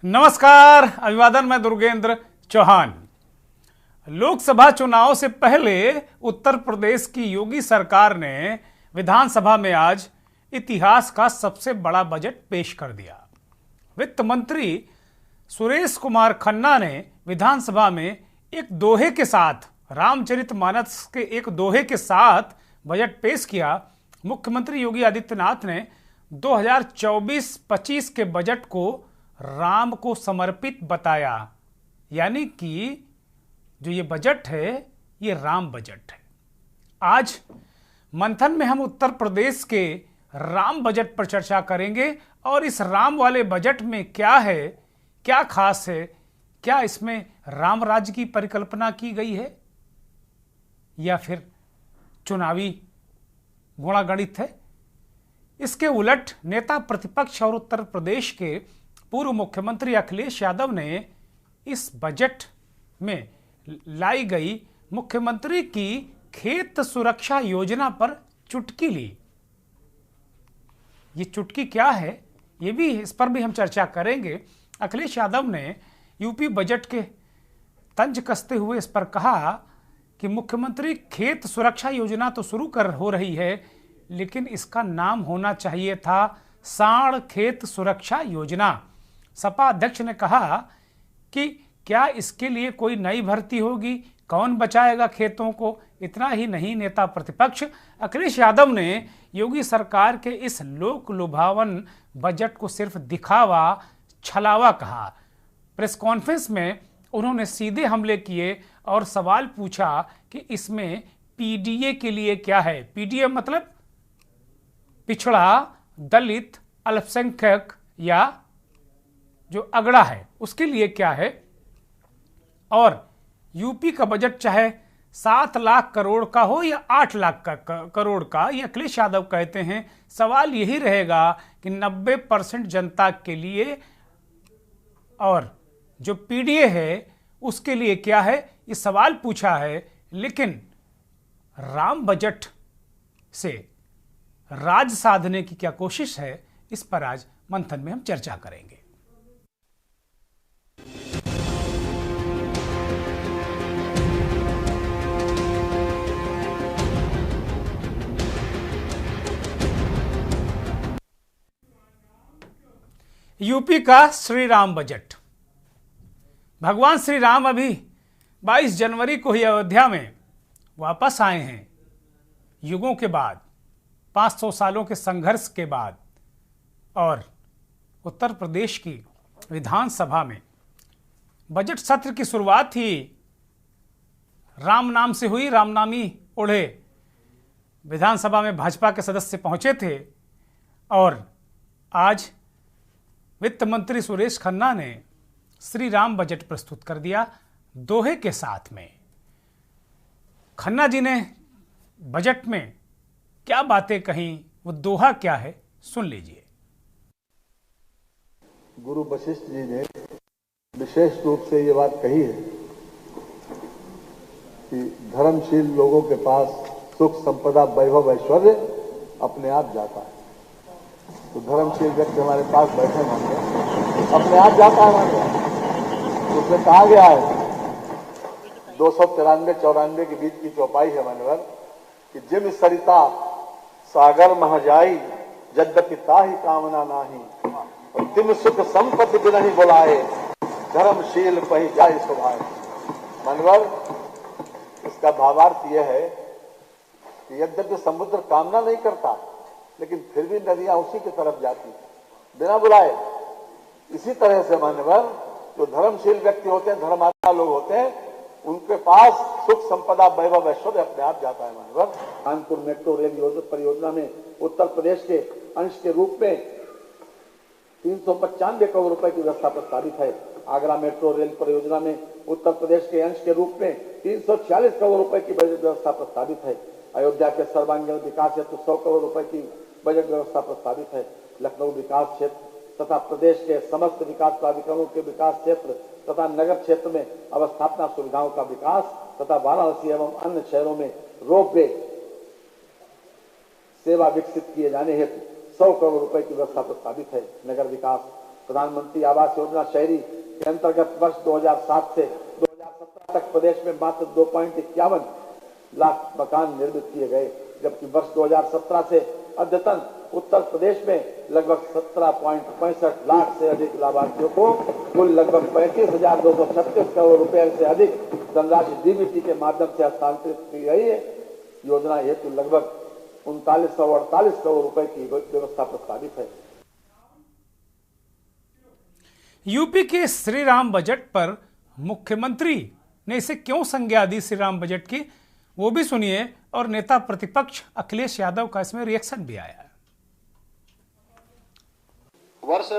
नमस्कार, अभिवादन। मैं दुर्गेंद्र चौहान। लोकसभा चुनाव से पहले उत्तर प्रदेश की योगी सरकार ने विधानसभा में आज इतिहास का सबसे बड़ा बजट पेश कर दिया। वित्त मंत्री सुरेश कुमार खन्ना ने विधानसभा में एक दोहे के साथ, रामचरितमानस के एक दोहे के साथ बजट पेश किया। मुख्यमंत्री योगी आदित्यनाथ ने 2024-25 के बजट को राम को समर्पित बताया, यानी कि जो ये बजट है ये राम बजट है। आज मंथन में हम उत्तर प्रदेश के राम बजट पर चर्चा करेंगे और इस राम वाले बजट में क्या है, क्या खास है, क्या इसमें राम राज्य की परिकल्पना की गई है या फिर चुनावी गुणागणित है। इसके उलट नेता प्रतिपक्ष और उत्तर प्रदेश के पूर्व मुख्यमंत्री अखिलेश यादव ने इस बजट में लाई गई मुख्यमंत्री की खेत सुरक्षा योजना पर चुटकी ली। ये चुटकी क्या है, ये भी, इस पर भी हम चर्चा करेंगे। अखिलेश यादव ने यूपी बजट के तंज कसते हुए इस पर कहा कि मुख्यमंत्री खेत सुरक्षा योजना तो शुरू हो रही है, लेकिन इसका नाम होना चाहिए था सांड खेत सुरक्षा योजना। सपा अध्यक्ष ने कहा कि क्या इसके लिए कोई नई भर्ती होगी, कौन बचाएगा खेतों को। इतना ही नहीं, नेता प्रतिपक्ष अखिलेश यादव ने योगी सरकार के इस लोक लुभावन बजट को सिर्फ दिखावा, छलावा कहा। प्रेस कॉन्फ्रेंस में उन्होंने सीधे हमले किए और सवाल पूछा कि इसमें पीडीए के लिए क्या है। पीडीए मतलब पिछड़ा, दलित, अल्पसंख्यक या जो अगड़ा है, उसके लिए क्या है। और यूपी का बजट चाहे 7 लाख करोड़ का हो या 8 लाख करोड़ का, ये अखिलेश यादव कहते हैं, सवाल यही रहेगा कि 90% जनता के लिए और जो पीडीए है उसके लिए क्या है, ये सवाल पूछा है। लेकिन राम बजट से राज साधने की क्या कोशिश है, इस पर आज मंथन में हम चर्चा करेंगे। यूपी का श्री राम बजट। भगवान श्री राम अभी 22 जनवरी को ही अयोध्या में वापस आए हैं, युगों के बाद, 500 सालों के संघर्ष के बाद। और उत्तर प्रदेश की विधानसभा में बजट सत्र की शुरुआत ही राम नाम से हुई। रामनामी ओढ़े विधानसभा में भाजपा के सदस्य पहुंचे थे और आज वित्त मंत्री सुरेश खन्ना ने श्री राम बजट प्रस्तुत कर दिया दोहे के साथ में। खन्ना जी ने बजट में क्या बातें कही, वो दोहा क्या है, सुन लीजिए। गुरु वशिष्ठ जी ने विशेष रूप से ये बात कही है कि धर्मशील लोगों के पास सुख, संपदा, वैभव, ऐश्वर्य अपने आप जाता है। तो धर्मशील व्यक्ति हमारे पास बैठे होंगे, अपने आप जाता है हमारे। उसमें कहा गया है 293-94 के बीच की चौपाई है मानवर कि जिम सरिता सागर मह जाई यद्यपि ताहि कामना नाही और तिम सुख संपत्ति बिनहि बुलाए धर्मशील पहि जाय सुभाए। मानवर, इसका भावार्थ यह है कि यद्यपि समुद्र कामना नहीं करता, लेकिन फिर भी नदियां उसी की तरफ जाती बिना बुलाए। इसी तरह से मान्यवर, जो धर्मशील व्यक्ति होते हैं, धर्मात्मा लोग होते हैं, उनके पास सुख, संपदा, वैभव, ऐश्वर्य अपने आप जाता है मान्यवर। कानपुर मेट्रो रेल परियोजना में उत्तर प्रदेश के अंश के रूप में 395 करोड़ रुपए की व्यवस्था प्रस्तावित है। आगरा मेट्रो रेल परियोजना में उत्तर प्रदेश के अंश के रूप में 346 करोड़ रुपए की बजट व्यवस्था प्रस्तावित है। अयोध्या के सर्वांगीण विकास हेतु 100 करोड़ रुपए की बजट व्यवस्था प्रस्तावित है। लखनऊ विकास क्षेत्र तथा प्रदेश के समस्त विकास प्राधिकरणों के विकास क्षेत्र तथा नगर क्षेत्र में अवस्थापना सुविधाओं का विकास तथा वाराणसी एवं अन्य शहरों में रोपवे सेवा विकसित किए जाने हेतु 100 करोड़ रुपए की व्यवस्था प्रस्तावित है। नगर विकास प्रधानमंत्री आवास योजना शहरी के अंतर्गत वर्ष 2007 से 2017 तक प्रदेश में मात्र 2.51 लाख मकान निर्मित किए गए, जबकि वर्ष 2017 से अद्यतन उत्तर प्रदेश में लगभग 17.65 लाख से अधिक लाभार्थियों को कुल लगभग 35,236 करोड़ रुपए से अधिक धनराशि डीबीटी के माध्यम से हस्तांतरित की गई है। योजना हेतु लगभग 3948 करोड़ रुपए की व्यवस्था प्रस्तावित है। यूपी के श्री राम बजट पर मुख्यमंत्री ने इसे क्यों संज्ञा दी श्री राम बजट की, वो भी सुनिए। और नेता प्रतिपक्ष अखिलेश यादव का इसमें रिएक्शन भी आया है। वर्ष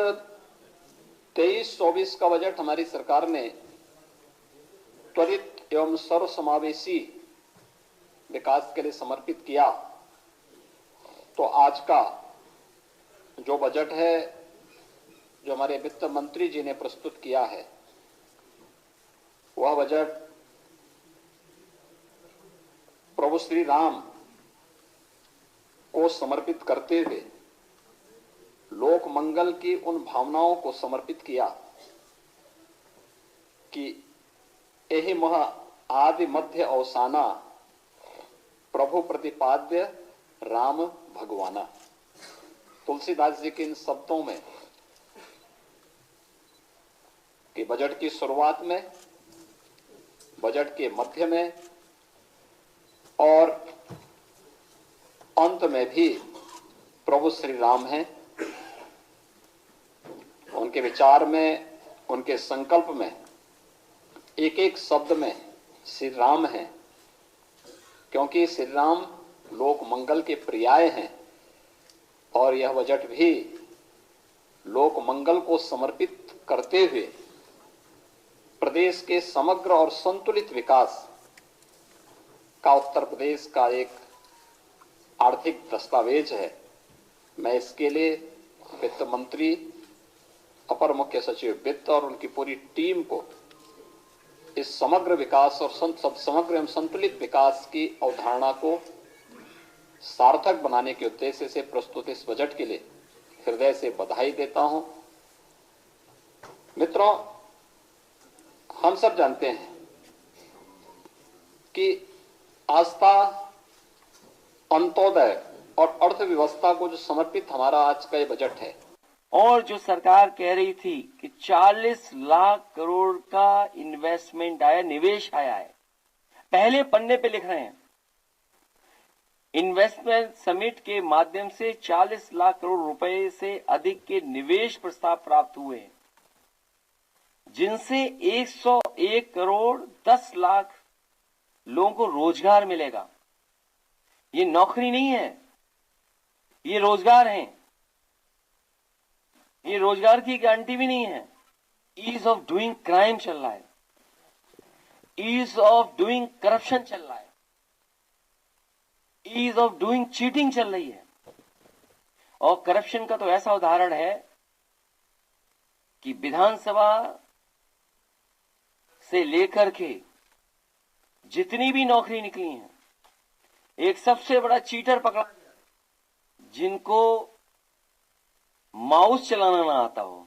23-24 का बजट हमारी सरकार ने त्वरित एवं सर्वसमावेशी विकास के लिए समर्पित किया। तो आज का जो बजट है, जो हमारे वित्त मंत्री जी ने प्रस्तुत किया है, वह बजट प्रभु श्री राम को समर्पित करते हुए लोक मंगल की उन भावनाओं को समर्पित किया कि यही मह आदि मध्य अवसाना प्रभु प्रतिपाद्य राम भगवाना। तुलसीदास जी के इन शब्दों में कि बजट की शुरुआत में, बजट के मध्य में और अंत में भी प्रभु श्री राम हैं। उनके विचार में, उनके संकल्प में एक एक शब्द में श्री राम है, क्योंकि श्री राम लोक मंगल के पर्याय हैं। और यह बजट भी लोक मंगल को समर्पित करते हुए प्रदेश के समग्र और संतुलित विकास का उत्तर प्रदेश का एक आर्थिक दस्तावेज है। मैं इसके लिए वित्त मंत्री, अपर मुख्य सचिव वित्त और उनकी पूरी टीम को इस समग्र विकास और समग्र एवं संतुलित विकास की अवधारणा को सार्थक बनाने के उद्देश्य से प्रस्तुत इस बजट के लिए हृदय से बधाई देता हूं। मित्रों, हम सब जानते हैं कि आस्था, अंत्योदय और अर्थव्यवस्था को जो समर्पित हमारा आज का ये बजट है, और जो सरकार कह रही थी कि 40 लाख करोड़ का इन्वेस्टमेंट आया, निवेश आया है, पहले पन्ने पे लिख रहे हैं इन्वेस्टमेंट समिट के माध्यम से 40 लाख करोड़ रुपए से अधिक के निवेश प्रस्ताव प्राप्त हुए हैं, जिनसे 101 करोड़ 10 लाख लोगों को रोजगार मिलेगा। ये नौकरी नहीं है, ये रोजगार है। ये रोजगार की गारंटी भी नहीं है। ईज ऑफ डूइंग क्राइम चल रहा है, ईज ऑफ डूइंग करप्शन चल रहा है, ईज ऑफ डूइंग चीटिंग चल रही है। और करप्शन का तो ऐसा उदाहरण है कि विधानसभा से लेकर के जितनी भी नौकरी निकली हैं, एक सबसे बड़ा चीटर पकड़ा गया, जिनको माउस चलाना ना आता हो।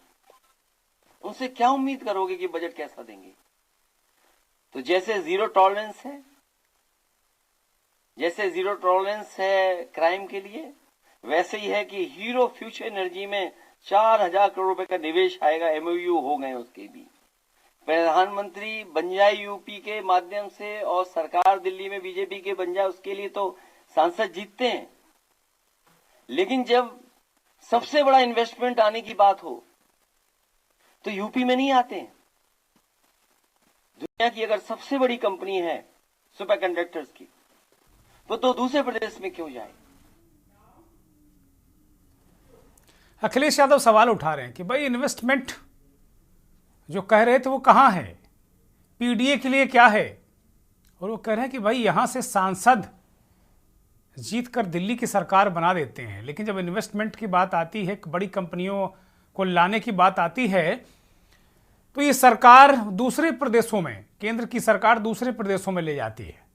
उनसे क्या उम्मीद करोगे कि बजट कैसा देंगे? तो जैसे जीरो टॉलरेंस है, जैसे जीरो टॉलरेंस है क्राइम के लिए, वैसे ही है कि हीरो फ्यूचर एनर्जी में 4000 करोड़ रुपए का निवेश आएगा। एमओयू हो गए उसके भी। प्रधानमंत्री बन जाए यूपी के माध्यम से और सरकार दिल्ली में बीजेपी के बन जाए, उसके लिए तो सांसद जीतते हैं। लेकिन जब सबसे बड़ा इन्वेस्टमेंट आने की बात हो तो यूपी में नहीं आते हैं। दुनिया की अगर सबसे बड़ी कंपनी है सुपर कंडक्टर्स की, तो दूसरे प्रदेश में क्यों जाए? अखिलेश यादव सवाल उठा रहे हैं कि भाई इन्वेस्टमेंट जो कह रहे थे वो कहां है, पीडीए के लिए क्या है? और वो कह रहे हैं कि भाई यहां से सांसद जीत कर दिल्ली की सरकार बना देते हैं, लेकिन जब इन्वेस्टमेंट की बात आती है, बड़ी कंपनियों को लाने की बात आती है, तो ये सरकार दूसरे प्रदेशों में, केंद्र की सरकार दूसरे प्रदेशों में ले जाती है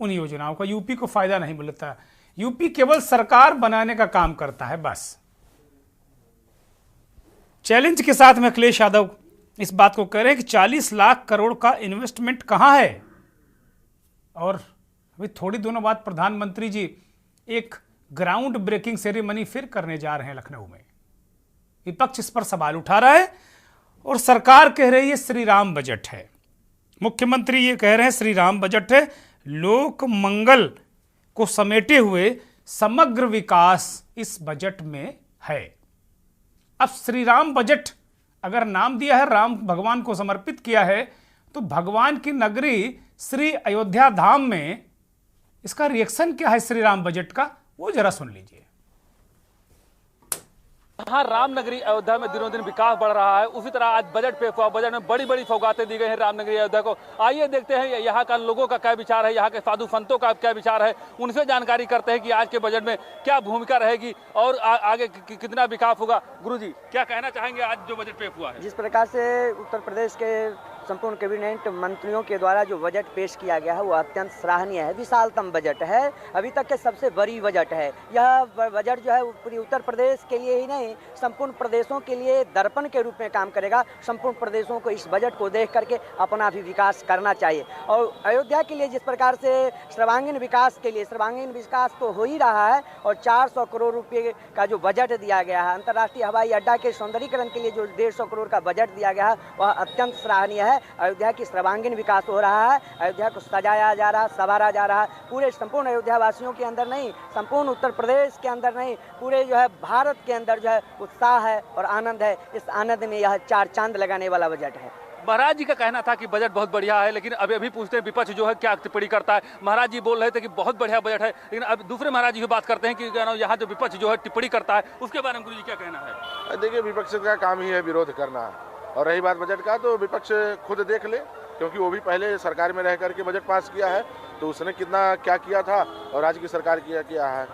उन योजनाओं का। यूपी को फायदा नहीं मिलता। यूपी केवल सरकार बनाने का काम करता है बस। चैलेंज के साथ में अखिलेश यादव इस बात को कह रहे हैं कि 40 लाख करोड़ का इन्वेस्टमेंट कहाँ है। और अभी थोड़ी दिनों बाद प्रधानमंत्री जी एक ग्राउंड ब्रेकिंग सेरेमनी फिर करने जा रहे हैं लखनऊ में। विपक्ष इस पर सवाल उठा रहा है और सरकार कह रही है श्री राम बजट है। मुख्यमंत्री ये कह रहे हैं श्री राम बजट है, लोक मंगल को समेटे हुए समग्र विकास इस बजट में है। अब श्री राम बजट अगर नाम दिया है, राम भगवान को समर्पित किया है, तो भगवान की नगरी श्री अयोध्या धाम में इसका रिएक्शन क्या है श्री राम बजट का, वो जरा सुन लीजिए। जहाँ रामनगरी अयोध्या में दिनों दिन विकास बढ़ रहा है, उसी तरह आज बजट पेश हुआ। बजट में बड़ी बड़ी सौगातें दी गई हैं रामनगरी अयोध्या को। आइए देखते हैं यहाँ का लोगों का क्या विचार है, यहाँ के साधु संतों का क्या विचार है, उनसे जानकारी करते हैं कि आज के बजट में क्या भूमिका रहेगी और आगे कितना विकास होगा। गुरुजी, क्या कहना चाहेंगे आज जो बजट पेश हुआ है? जिस प्रकार से उत्तर प्रदेश के संपूर्ण कैबिनेट मंत्रियों के द्वारा जो बजट पेश किया गया है वो अत्यंत सराहनीय है। विशालतम बजट है, अभी तक के सबसे बड़ी बजट है। यह बजट जो है पूरी उत्तर प्रदेश के लिए ही नहीं, संपूर्ण प्रदेशों के लिए दर्पण के रूप में काम करेगा। संपूर्ण प्रदेशों को इस बजट को देख करके अपना भी विकास करना चाहिए। और अयोध्या के लिए जिस प्रकार से सर्वांगीण विकास के लिए, सर्वांगीण विकास तो हो ही रहा है, और 400 करोड़ रुपये का जो बजट दिया गया है, अंतर्राष्ट्रीय हवाई अड्डा के सौंदर्यीकरण के लिए जो 150 करोड़ का बजट दिया गया है, वह अत्यंत सराहनीय है। अयोध्या की सर्वांगीण विकास हो रहा है, अयोध्या को सजाया जा रहा है, संवारा जा रहा है। पूरे संपूर्ण अयोध्या वासियों के अंदर नहीं, संपूर्ण उत्तर प्रदेश के अंदर नहीं, पूरे जो है भारत के अंदर जो है उत्साह है और आनंद है। इस आनंद में यह 4 चांद लगाने वाला बजट है। महाराज जी का कहना था कि बजट बहुत बढ़िया है, लेकिन अभी पूछते हैं विपक्ष जो है क्या टिप्पणी करता है। महाराज जी बोल रहे थे कि बहुत बढ़िया बजट है, लेकिन अब दूसरे महाराज जी की बात करते हैं कि यहाँ जो विपक्ष जो है टिप्पणी करता है, उसके बारे में गुरु जी क्या कहना है? देखिए, विपक्ष का काम ही है विरोध करना। और रही बात बजट का, तो विपक्ष खुद देख ले, क्योंकि वो भी पहले सरकार में रह करके बजट पास किया है, तो उसने कितना क्या किया था और आज की सरकार किया है।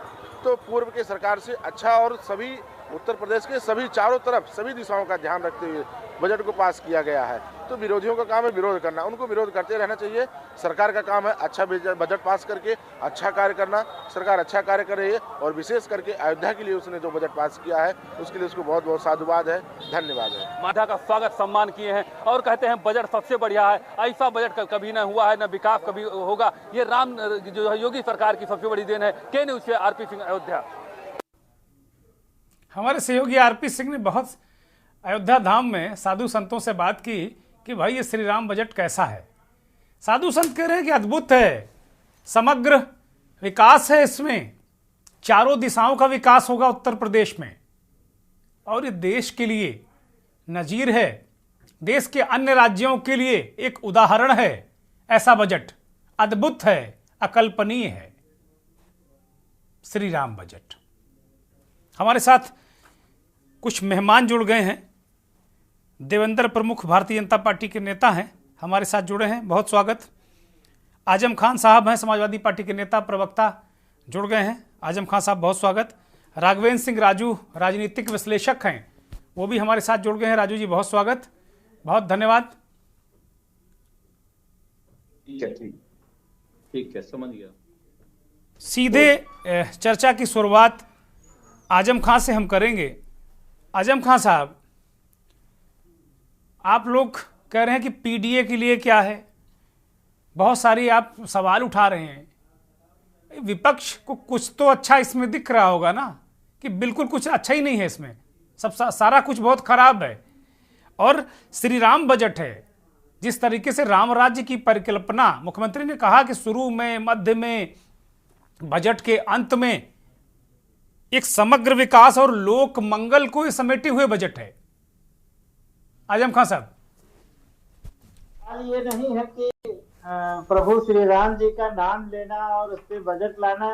तो पूर्व की सरकार से अच्छा, और सभी उत्तर प्रदेश के सभी चारों तरफ सभी दिशाओं का ध्यान रखते हुए बजट को पास किया गया है। तो विरोधियों का काम है विरोध करना, उनको विरोध करते रहना चाहिए। सरकार का काम है अच्छा बजट पास करके अच्छा कार्य करना। सरकार अच्छा कार्य कर रही है, और विशेष करके अयोध्या के लिए उसने जो बजट पास किया है उसके लिए उसको बहुत बहुत साधुवाद है, धन्यवाद है। माधा का स्वागत सम्मान किए हैं और कहते हैं बजट सबसे बढ़िया है, ऐसा बजट कभी न हुआ है, न विकास कभी होगा। ये राम जो है योगी सरकार की सबसे बड़ी देन है। के न्यूज़ से आरपी सिंह, अयोध्या। हमारे सहयोगी आरपी सिंह ने बहुत अयोध्या धाम में साधु संतों से बात की कि भाई ये श्री राम बजट कैसा है। साधु संत कह रहे हैं कि अद्भुत है, समग्र विकास है, इसमें चारों दिशाओं का विकास होगा उत्तर प्रदेश में, और ये देश के लिए नजीर है, देश के अन्य राज्यों के लिए एक उदाहरण है। ऐसा बजट अद्भुत है, अकल्पनीय है श्री राम बजट। हमारे साथ कुछ मेहमान जुड़ गए हैं। देवेंद्र प्रमुख भारतीय जनता पार्टी के नेता हैं, हमारे साथ जुड़े हैं, बहुत स्वागत। आजम खान साहब हैं, समाजवादी पार्टी के नेता प्रवक्ता, जुड़ गए हैं। आजम खान साहब बहुत स्वागत। राघवेंद्र सिंह राजू राजनीतिक विश्लेषक हैं, वो भी हमारे साथ जुड़ गए हैं। राजू जी बहुत स्वागत, बहुत धन्यवाद। ठीक है, समझ गया। सीधे चर्चा की शुरुआत आजम खान से हम करेंगे। आजम खान साहब, आप लोग कह रहे हैं कि पीडीए के लिए क्या है, बहुत सारी आप सवाल उठा रहे हैं। विपक्ष को कुछ तो अच्छा इसमें दिख रहा होगा ना, कि बिल्कुल कुछ अच्छा ही नहीं है इसमें, सब सारा कुछ बहुत खराब है। और श्री राम बजट है, जिस तरीके से राम राज्य की परिकल्पना मुख्यमंत्री ने कहा कि शुरू में, मध्य में, बजट के अंत में एक समग्र विकास और लोक मंगल को समेटे हुए बजट है। आजम खान साहब, ये नहीं है कि प्रभु श्री राम जी का नाम लेना और उस पर बजट लाना,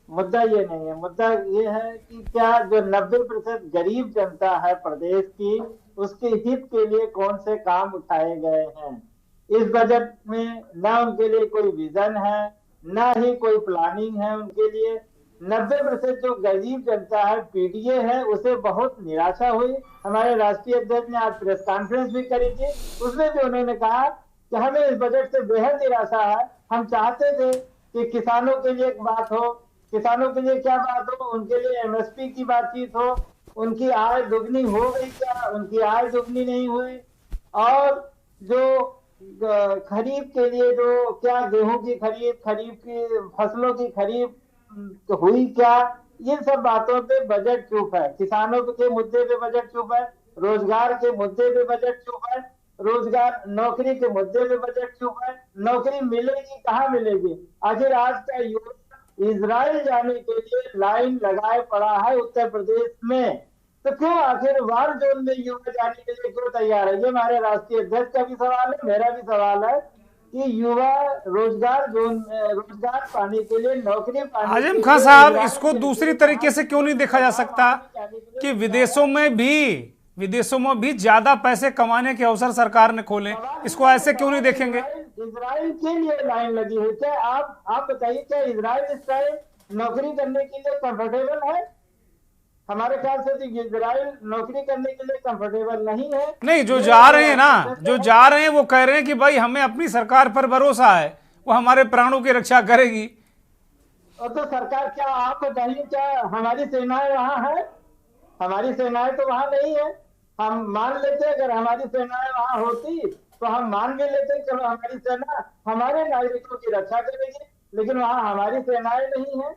मुद्दा ये नहीं है। मुद्दा ये है कि क्या जो 90% गरीब जनता है प्रदेश की, उसके हित के लिए कौन से काम उठाए गए हैं। इस बजट में न उनके लिए कोई विजन है, न ही कोई प्लानिंग है उनके लिए। 90% जो गरीब जनता है, पीडीए है, उसे बहुत निराशा हुई। हमारे राष्ट्रीय अध्यक्ष ने आज प्रेस कॉन्फ्रेंस भी करी थी, उसमें भी उन्होंने कहा कि हमें इस बजट से बेहद निराशा है। हम चाहते थे कि किसानों के लिए एक बात हो, किसानों के लिए क्या बात हो, उनके लिए एमएसपी की बातचीत हो, उनकी आय दुगनी हो गई क्या, उनकी आय दुगनी नहीं हुई। और जो खरीफ के लिए जो क्या गेहूं की खरीफ की फसलों की खरीफ हुई क्या, इन सब बातों पे बजट चुप है। किसानों के मुद्दे पे बजट चुप है, रोजगार के मुद्दे पे बजट चुप है, रोजगार नौकरी के मुद्दे पे बजट चुप है। नौकरी मिलेगी कहाँ मिलेगी? आखिर आज का युवा इजराइल जाने के लिए लाइन लगाए पड़ा है उत्तर प्रदेश में, तो क्यों आखिर वार जोन में युवा जाने के लिए क्यों तैयार है? ये हमारे राष्ट्रीय अध्यक्ष का भी सवाल है, मेरा भी सवाल है कि युवा रोजगार पाने के लिए, नौकरी पाने आजम खान साहब, इसको दूसरी तरीके से क्यों नहीं देखा जा सकता कि विदेशों में भी ज्यादा पैसे कमाने के अवसर सरकार ने खोले? इसको ऐसे क्यों नहीं देखेंगे? इजराइल के लिए लाइन लगी हुई, क्या आप बताइए, क्या इजराइल इस टाइम नौकरी करने के लिए कंफर्टेबल है? हमारे ख्याल से तो इजराइल नौकरी करने के लिए कंफर्टेबल नहीं है। नहीं, जो जा रहे हैं ना, जो जा रहे हैं वो कह रहे हैं कि भाई हमें अपनी सरकार पर भरोसा है, वो हमारे प्राणों की रक्षा करेगी। और तो सरकार, क्या आप बताइए, क्या हमारी सेनाएं वहां है? हमारी सेनाएं तो वहां नहीं है। हम मान लेते अगर हमारी सेनाएं वहां होती तो हम मान भी लेते चलो हमारी सेना हमारे नागरिकों की रक्षा करेगी, लेकिन वहां हमारी सेनाएं नहीं है।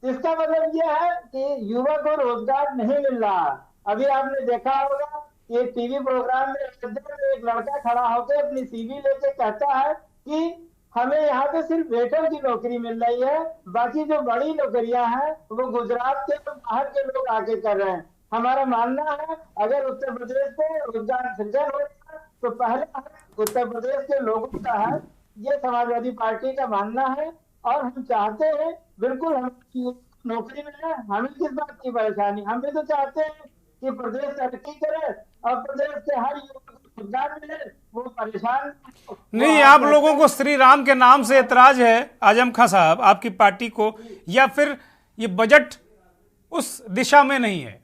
इसका मतलब यह है कि युवा को रोजगार नहीं मिल रहा। अभी आपने देखा होगा कि एक टीवी प्रोग्राम में एक लड़का खड़ा होकर अपनी सीवी लेके कहता है कि हमें यहाँ पे सिर्फ वेटर की नौकरी मिल रही है, बाकी जो बड़ी नौकरियां हैं वो गुजरात के और बाहर के लोग आके कर रहे हैं। हमारा मानना है अगर उत्तर प्रदेश में रोजगार सृजन होगा तो पहला उत्तर प्रदेश के लोगों का है, ये समाजवादी पार्टी का मानना है। और हम चाहते हैं बिल्कुल हम नौकरी मिले, हमें किस बात की परेशानी? हम भी तो चाहते हैं कि प्रदेश तरक्की करे और प्रदेश के हर युवक को रोजगार मिले, वो परेशान नहीं। आप लोगों को श्री राम के नाम से एतराज है आजम खान साहब, आपकी पार्टी को, या फिर ये बजट उस दिशा में नहीं है?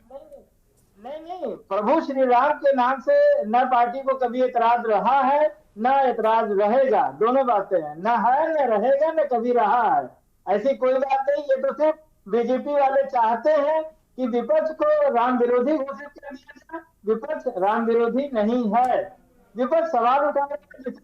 नहीं, प्रभु श्री राम के नाम से न पार्टी को कभी एतराज रहा है न एतराज रहेगा, दोनों बातें हैं, न है न रहेगा न कभी रहा है। ऐसी कोई बात नहीं। ये तो सिर्फ बीजेपी वाले चाहते हैं कि विपक्ष को राम विरोधी घोषित कर दिया जाए। विपक्ष राम विरोधी नहीं है। विपक्ष सवाल उठा रहे हैं।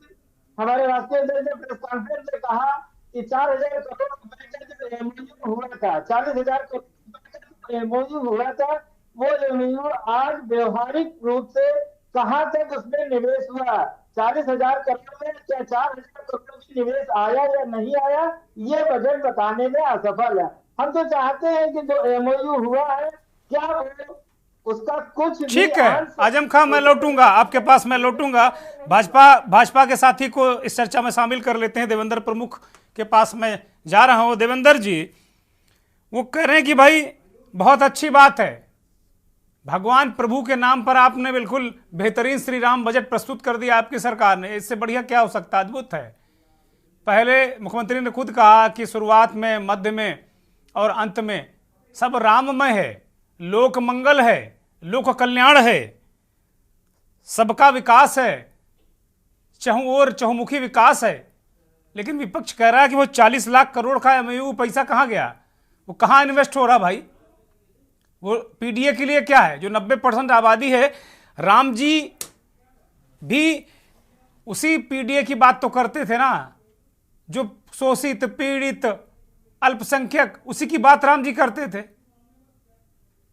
हमारे राष्ट्रीय अध्यक्ष ने प्रेस कॉन्फ्रेंस में कहा कि 4,000 करोड़ रुपए का जो एमओयू हुआ था, 40,000 करोड़ रुपए का एमओयू हुआ था, वो एमओयू आज व्यवहारिक रूप से कहां तक उसमें निवेश हुआ? 40,000 करोड़ में क्या 4,000 करोड़ की निवेश आया या नहीं आया, ये बजट बताने में असफल है। हम तो चाहते हैं कि जो एमओयू हुआ है क्या वो उसका कुछ ठीक है आजम खान, मैं लौटूंगा आपके पास, मैं लौटूंगा। भाजपा के साथी को इस चर्चा में शामिल कर लेते हैं। देवेंद्र प्रमुख के पास मैं जा रहा हूं। देवेंद्र जी, वो कह रहे हैं कि भाई बहुत अच्छी बात है, भगवान प्रभु के नाम पर आपने बिल्कुल बेहतरीन श्री राम बजट प्रस्तुत कर दिया आपकी सरकार ने, इससे बढ़िया क्या हो सकता है? अद्भुत है। पहले मुख्यमंत्री ने खुद कहा कि शुरुआत में, मध्य में और अंत में सब राममय है, लोक मंगल है, लोक कल्याण है, सबका विकास है, चहुं ओर चहुमुखी विकास है। लेकिन विपक्ष कह रहा है कि वो 40 लाख करोड़ का एमओयू पैसा कहाँ गया, वो कहाँ इन्वेस्ट हो रहा भाई? वो पीडीए के लिए क्या है? जो 90% आबादी है, राम जी भी उसी पीडीए की बात तो करते थे ना, जो शोषित, पीड़ित, अल्पसंख्यक, उसी की बात राम जी करते थे।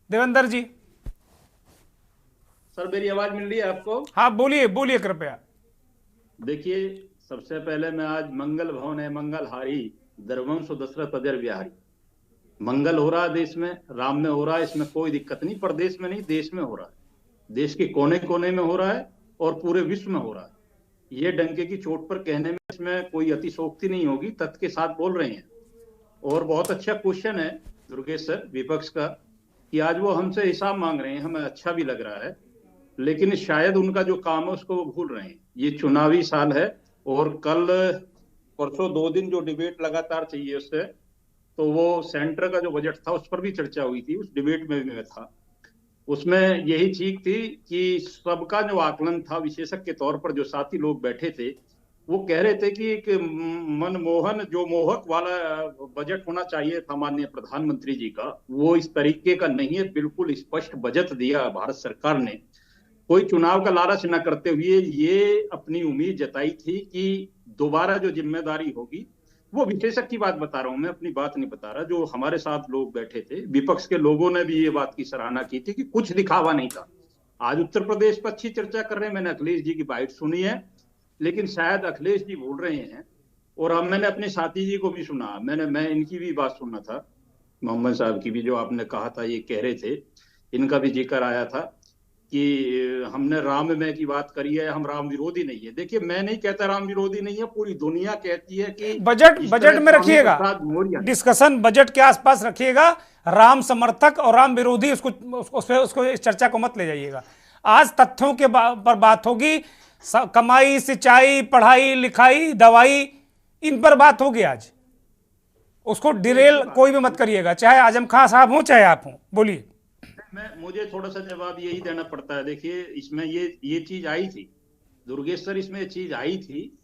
देवेंद्र जी, सर मेरी आवाज मिल रही है आपको? हाँ बोलिए, बोलिए कृपया। देखिए, सबसे पहले मैं आज मंगल भवन है मंगलहारी दरवंश दशरथ अजर बिहारी, मंगल हो रहा है देश में, राम में हो रहा है, इसमें कोई दिक्कत नहीं। प्रदेश में नहीं, देश में हो रहा है, देश के कोने कोने में हो रहा है और पूरे विश्व में हो रहा है। ये डंके की चोट पर कहने में इसमें कोई अतिशोक्ति नहीं होगी, तथ्य के साथ बोल रहे हैं। और बहुत अच्छा क्वेश्चन है दुर्गेश सर विपक्ष का, कि आज वो हमसे हिसाब मांग रहे हैं, हमें अच्छा भी लग रहा है, लेकिन शायद उनका जो काम है उसको वो भूल रहे हैं। ये चुनावी साल है और कल परसों 2 दिन जो डिबेट लगातार चाहिए उससे, तो वो सेंटर का जो बजट था उस पर भी चर्चा हुई थी, उस डिबेट में भी मैं था। उसमें यही चीख थी कि सबका जो आकलन था, विशेषज्ञ के तौर पर जो साथी लोग बैठे थे, वो कह रहे थे कि एक मनमोहन जो मोहक वाला बजट होना चाहिए था माननीय प्रधानमंत्री जी का, वो इस तरीके का नहीं है। बिल्कुल स्पष्ट बजट दिया भारत सरकार ने, कोई चुनाव का लालच न करते हुए। ये अपनी उम्मीद जताई थी कि दोबारा जो जिम्मेदारी होगी, वो विशेषज्ञ की बात बता रहा हूं मैं, अपनी बात नहीं बता रहा, जो हमारे साथ लोग बैठे थे विपक्ष के लोगों ने भी ये बात की सराहना की थी कि कुछ दिखावा नहीं था। आज उत्तर प्रदेश पर अच्छी चर्चा कर रहे हैं, मैंने अखिलेश जी की बाइट सुनी है, लेकिन शायद अखिलेश जी बोल रहे हैं, और अब मैंने अपने साथी जी को भी सुना, मैं इनकी भी बात सुनना था, मोहम्मद साहब की भी, जो आपने कहा था, ये कह रहे थे, इनका भी जिक्र आया था कि हमने राममय की बात करी है, हम राम विरोधी नहीं है। देखिए, मैं नहीं कहता राम विरोधी नहीं है, पूरी दुनिया कहती है कि बजट में रखिएगा, डिस्कशन बजट के आसपास रखिएगा, राम समर्थक और राम विरोधी उसको इस चर्चा को मत ले जाइएगा। आज तथ्यों के पर बात होगी, कमाई, सिंचाई, पढ़ाई लिखाई, दवाई, इन पर बात होगी आज। उसको डिरेल कोई भी मत करिएगा, चाहे आजम खान साहब हो चाहे आप हो। बोलिए। मुझे थोड़ा सा जवाब यही देना पड़ता है। देखिए, इसमें ये चीज आई थी, दुर्गेश सर, इसमें ये चीज आई थी,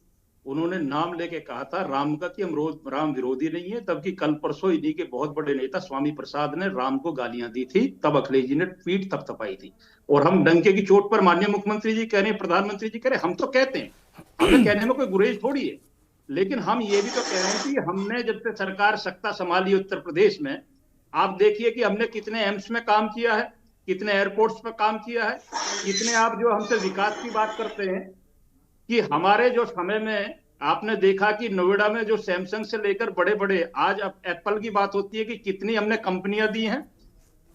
उन्होंने नाम लेके कहा था राम का कि हम राम विरोधी नहीं है, तब कि कल परसों इन्हीं के बहुत बड़े नेता स्वामी प्रसाद ने राम को गालियां दी थी, तब अखिलेश जी ने पीठ थपथपाई थी। और हम डंके की चोट पर माननीय मुख्यमंत्री जी कह रहे हैं, प्रधानमंत्री जी कह रहे हैं, हम तो कहते हैं, हमें कहने में कोई गुरेज थोड़ी है, लेकिन हम ये भी तो कह रहे हैं कि हमने जब से सरकार सत्ता संभाली उत्तर प्रदेश में, आप देखिए कि हमने कितने एम्स में काम किया है, कितने एयरपोर्ट्स पर काम किया है, कितने, आप जो हमसे विकास की बात करते हैं, कि हमारे जो समय में आपने देखा कि नोएडा में जो सैमसंग से लेकर बड़े बड़े, आज अब एप्पल की बात होती है कि कितनी हमने कंपनियां दी हैं।